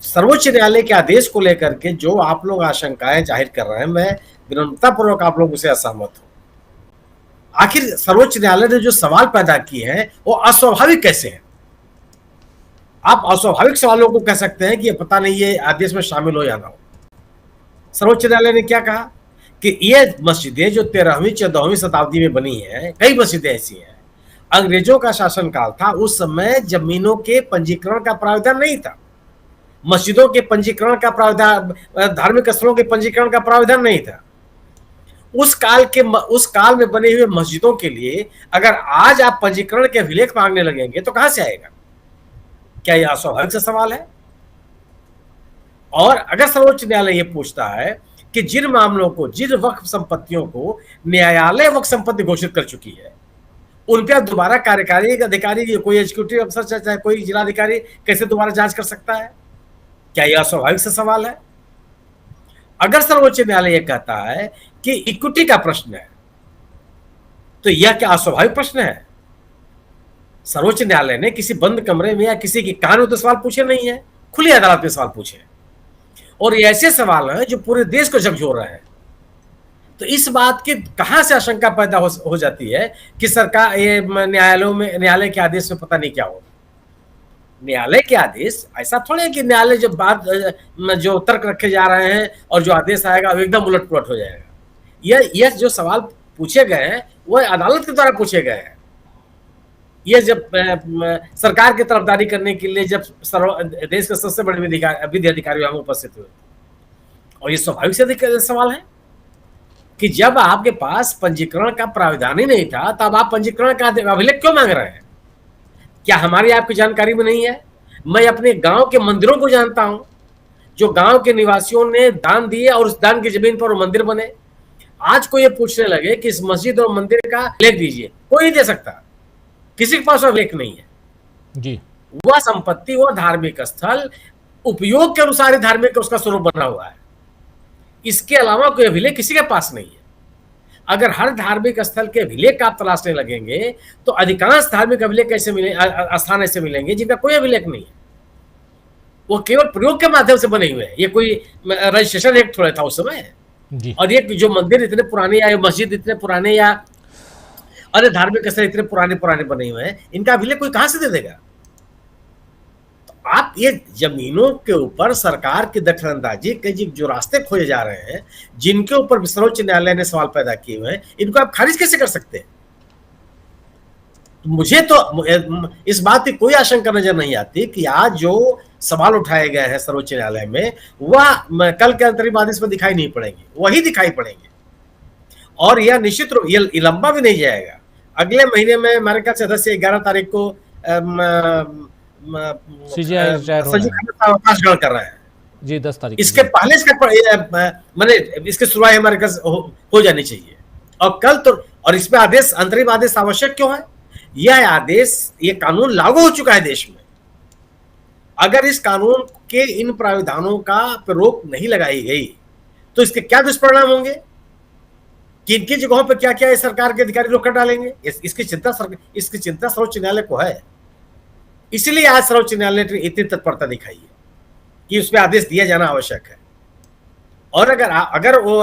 सर्वोच्च न्यायालय के आदेश को लेकर के जो आप लोग आशंकाएं जाहिर कर रहे हैं, मैं विनम्रतापूर्वक आप लोगों से असहमत हूं। आखिर सर्वोच्च न्यायालय ने जो सवाल पैदा किए हैं वो अस्वाभाविक कैसे हैं? आप अस्वाभाविक सवालों को कह सकते हैं कि ये पता नहीं ये आदेश में शामिल हो या ना हो। सर्वोच्च न्यायालय ने क्या कहा कि ये मस्जिदें जो 13वीं 14वीं शताब्दी में बनी हैं, कई मस्जिदें ऐसी हैं, अंग्रेजों का शासनकाल था, उस समय जमीनों के पंजीकरण का प्रावधान नहीं था, मस्जिदों के पंजीकरण का प्रावधान, धार्मिक स्थलों के पंजीकरण का प्रावधान नहीं था। उस काल में बने हुए मस्जिदों के लिए अगर आज आप पंजीकरण के अभिलेख मांगने लगेंगे तो कहां से आएगा? क्या यह अस्वाभाविक सा सवाल है? और अगर सर्वोच्च न्यायालय यह पूछता है कि जिन मामलों को, जिन वक्फ संपत्तियों को न्यायालय वक्फ संपत्ति घोषित कर चुकी है, उन पर दोबारा कार्यकारी अधिकारी, कोई एग्जीक्यूटिव अफसर चाहे कोई जिलाधिकारी कैसे दोबारा जांच कर सकता है? क्या यह अस्वाभाविक सा सवाल है? अगर सर्वोच्च न्यायालय यह कहता है कि इक्विटी का प्रश्न है, तो यह क्या अस्वाभाविक प्रश्न है? सर्वोच्च न्यायालय ने किसी बंद कमरे में या किसी की कान में तो सवाल पूछे नहीं है, खुली अदालत में सवाल पूछे, और ये ऐसे सवाल हैं जो पूरे देश को झकझोर रहे हैं। तो इस बात की कहां से आशंका पैदा हो जाती है कि सरकार ये न्यायालय के आदेश में पता नहीं क्या होगा। न्यायालय के आदेश ऐसा थोड़ा है कि न्यायालय जो तर्क रखे जा रहे हैं और जो आदेश आएगा वो एकदम उलट पुलट हो जाएगा। यह जो सवाल पूछे गए हैं वो अदालत के द्वारा पूछे गए हैं। ये जब सरकार की तरफदारी करने के लिए जब देश के सबसे बड़े विधि अधिकारी वहां उपस्थित हुए, और ये स्वाभाविक से सवाल है कि जब आपके पास पंजीकरण का प्रावधान ही नहीं था, तब आप पंजीकरण का अभिलेख क्यों मांग रहे हैं? क्या हमारी आपकी जानकारी में नहीं है? मैं अपने गांव के मंदिरों को जानता हूं, जो गांव के निवासियों ने दान दिए और उस दान की जमीन पर वो मंदिर बने। आज कोई ये पूछने लगे कि इस मस्जिद और मंदिर का अभिलेख दीजिए, कोई नहीं दे सकता, किसी के पास अभिलेख नहीं है जी। वह संपत्ति, वह धार्मिक स्थल उपयोग के अनुसार ही धार्मिक उसका स्वरूप बना हुआ है, इसके अलावा कोई अभिलेख किसी के पास नहीं है। अगर हर धार्मिक स्थल के अभिलेख आप तलाशने लगेंगे तो अधिकांश धार्मिक अभिलेख कैसे स्थान ऐसे मिलेंगे जिनका कोई अभिलेख नहीं है, वो केवल प्रयोग के माध्यम से बने हुए हैं। ये कोई रजिस्ट्रेशन एक्ट थोड़ा था उस समय जी। और ये जो मंदिर इतने पुराने या मस्जिद इतने पुराने या अन्य धार्मिक स्थल इतने पुराने बने हुए हैं, इनका अभिलेख कोई कहां से दे देगा? तो आप ये जमीनों के ऊपर सरकार की दखलंदाजी के जो रास्ते खोजे जा रहे हैं, जिनके ऊपर सर्वोच्च न्यायालय ने सवाल पैदा किए हुए हैं, इनको आप खारिज कैसे कर सकते हैं? मुझे तो इस बात की कोई आशंका नजर नहीं आती कि आज जो सवाल उठाए गए हैं सर्वोच्च न्यायालय में वह कल के अंतरिम आदेश में दिखाई नहीं पड़ेंगे, वही दिखाई पड़ेंगे। और यह निश्चित रूप ये लंबा भी नहीं जाएगा। अगले महीने में हमारे ख्याल से 11 तारीख को अवकाश ग्रहण कर रहे हैं जी, 10 तारीख। इसके पहले मैंने इसकी शुरुआत हमारे पास हो जानी चाहिए। और कल तो, और इसमें आदेश, अंतरिम आदेश आवश्यक क्यों है? यह आदेश, ये कानून लागू हो चुका है देश में। अगर इस कानून के इन प्रावधानों का रोक नहीं लगाई गई तो इसके क्या दुष्परिणाम होंगे, किन किन जगहों पर क्या क्या सरकार के अधिकारी रोक कर डालेंगे, इसकी चिंता सर्वोच्च न्यायालय को है। इसलिए आज सर्वोच्च न्यायालय ने इतनी तत्परता दिखाई है कि उस पर आदेश दिया जाना आवश्यक है। और अगर वो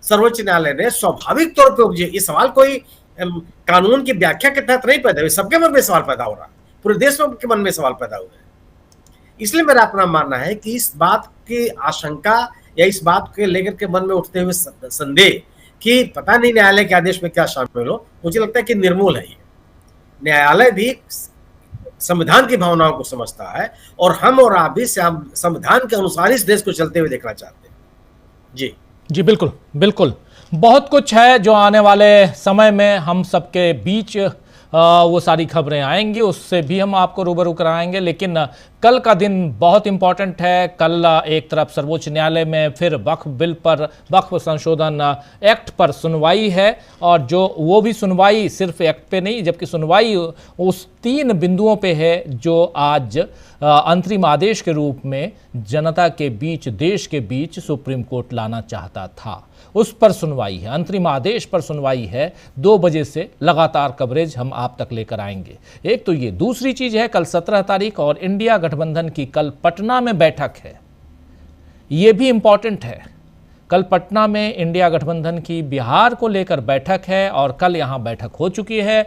सर्वोच्च न्यायालय ने स्वाभाविक तौर पर ये सवाल कोई कानून की व्याख्या के तहत नहीं पैदा हुए, सबके मन में सवाल पैदा हो रहा है, पूरे देश में के मन में सवाल पैदा हुए हैं। इसलिए मेरा अपना मानना है कि इस बात की आशंका या इस बात के लेकर के मन में उठते हुए संदेह कि पता नहीं न्यायालय के आदेश में क्या शामिल हो, मुझे लगता है कि निर्मूल है ये। न्यायालय भी संविधान की भावनाओं को समझता है और हम और आप भी संविधान के अनुसार इस देश को चलते हुए देखना चाहते हैं। जी बिल्कुल बिल्कुल। बहुत कुछ है जो आने वाले समय में हम सबके बीच वो सारी खबरें आएंगी, उससे भी हम आपको रूबरू कराएंगे। लेकिन कल का दिन बहुत इंपॉर्टेंट है। कल एक तरफ सर्वोच्च न्यायालय में फिर वक्फ बिल पर, वक्फ संशोधन एक्ट पर सुनवाई है, और जो वो भी सुनवाई सिर्फ एक्ट पे नहीं, जबकि सुनवाई उस 3 बिंदुओं पे है जो आज अंतरिम आदेश के रूप में जनता के बीच, देश के बीच सुप्रीम कोर्ट लाना चाहता था। उस पर सुनवाई है, अंतरिम आदेश पर सुनवाई है। 2 बजे से लगातार कवरेज हम आप तक लेकर आएंगे। एक तो ये, दूसरी चीज है कल 17 तारीख और इंडिया गठबंधन की कल पटना में बैठक है। ये भी इंपॉर्टेंट है। कल पटना में इंडिया गठबंधन की बिहार को लेकर बैठक है और कल यहाँ बैठक हो चुकी है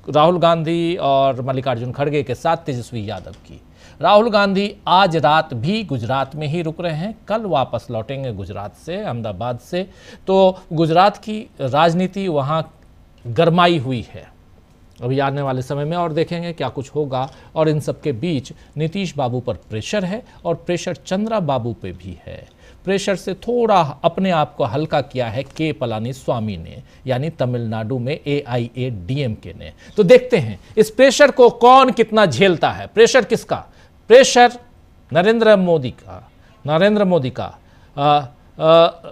राहुल गांधी और मल्लिकार्जुन खड़गे के साथ तेजस्वी यादव की। राहुल गांधी आज रात भी गुजरात में ही रुक रहे हैं, कल वापस लौटेंगे गुजरात से, अहमदाबाद से। तो गुजरात की राजनीति वहाँ गरमाई हुई है। अभी आने वाले समय में और देखेंगे क्या कुछ होगा। और इन सब के बीच नीतीश बाबू पर प्रेशर है और प्रेशर चंद्रा बाबू पे भी है। प्रेशर से थोड़ा अपने आप को हल्का किया है के पलानीस्वामी ने, यानी तमिलनाडु में AIADMK ने। तो देखते हैं इस प्रेशर को कौन कितना झेलता है। प्रेशर किसका? प्रेशर नरेंद्र मोदी का।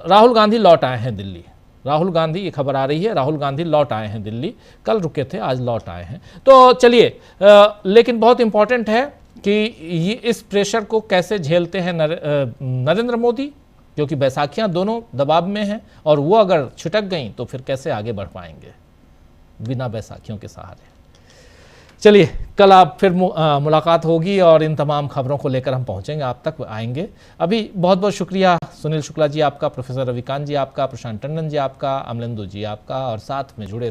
राहुल गांधी लौट आए हैं दिल्ली। राहुल गांधी, ये खबर आ रही है, राहुल गांधी लौट आए हैं दिल्ली। कल रुके थे, आज लौट आए हैं। तो चलिए, लेकिन बहुत इंपॉर्टेंट है कि ये इस प्रेशर को कैसे झेलते हैं नरेंद्र मोदी, क्योंकि बैसाखियां दोनों दबाव में हैं और वो अगर छिटक गई तो फिर कैसे आगे बढ़ पाएंगे बिना बैसाखियों के सहारे। चलिए, कल आप फिर मुलाकात होगी और इन तमाम खबरों को लेकर हम पहुंचेंगे, आप तक आएंगे। अभी बहुत बहुत शुक्रिया सुनील शुक्ला जी आपका, प्रोफेसर रविकांत जी आपका, प्रशांत टंडन जी आपका, अमलेंदु जी आपका, और साथ में जुड़े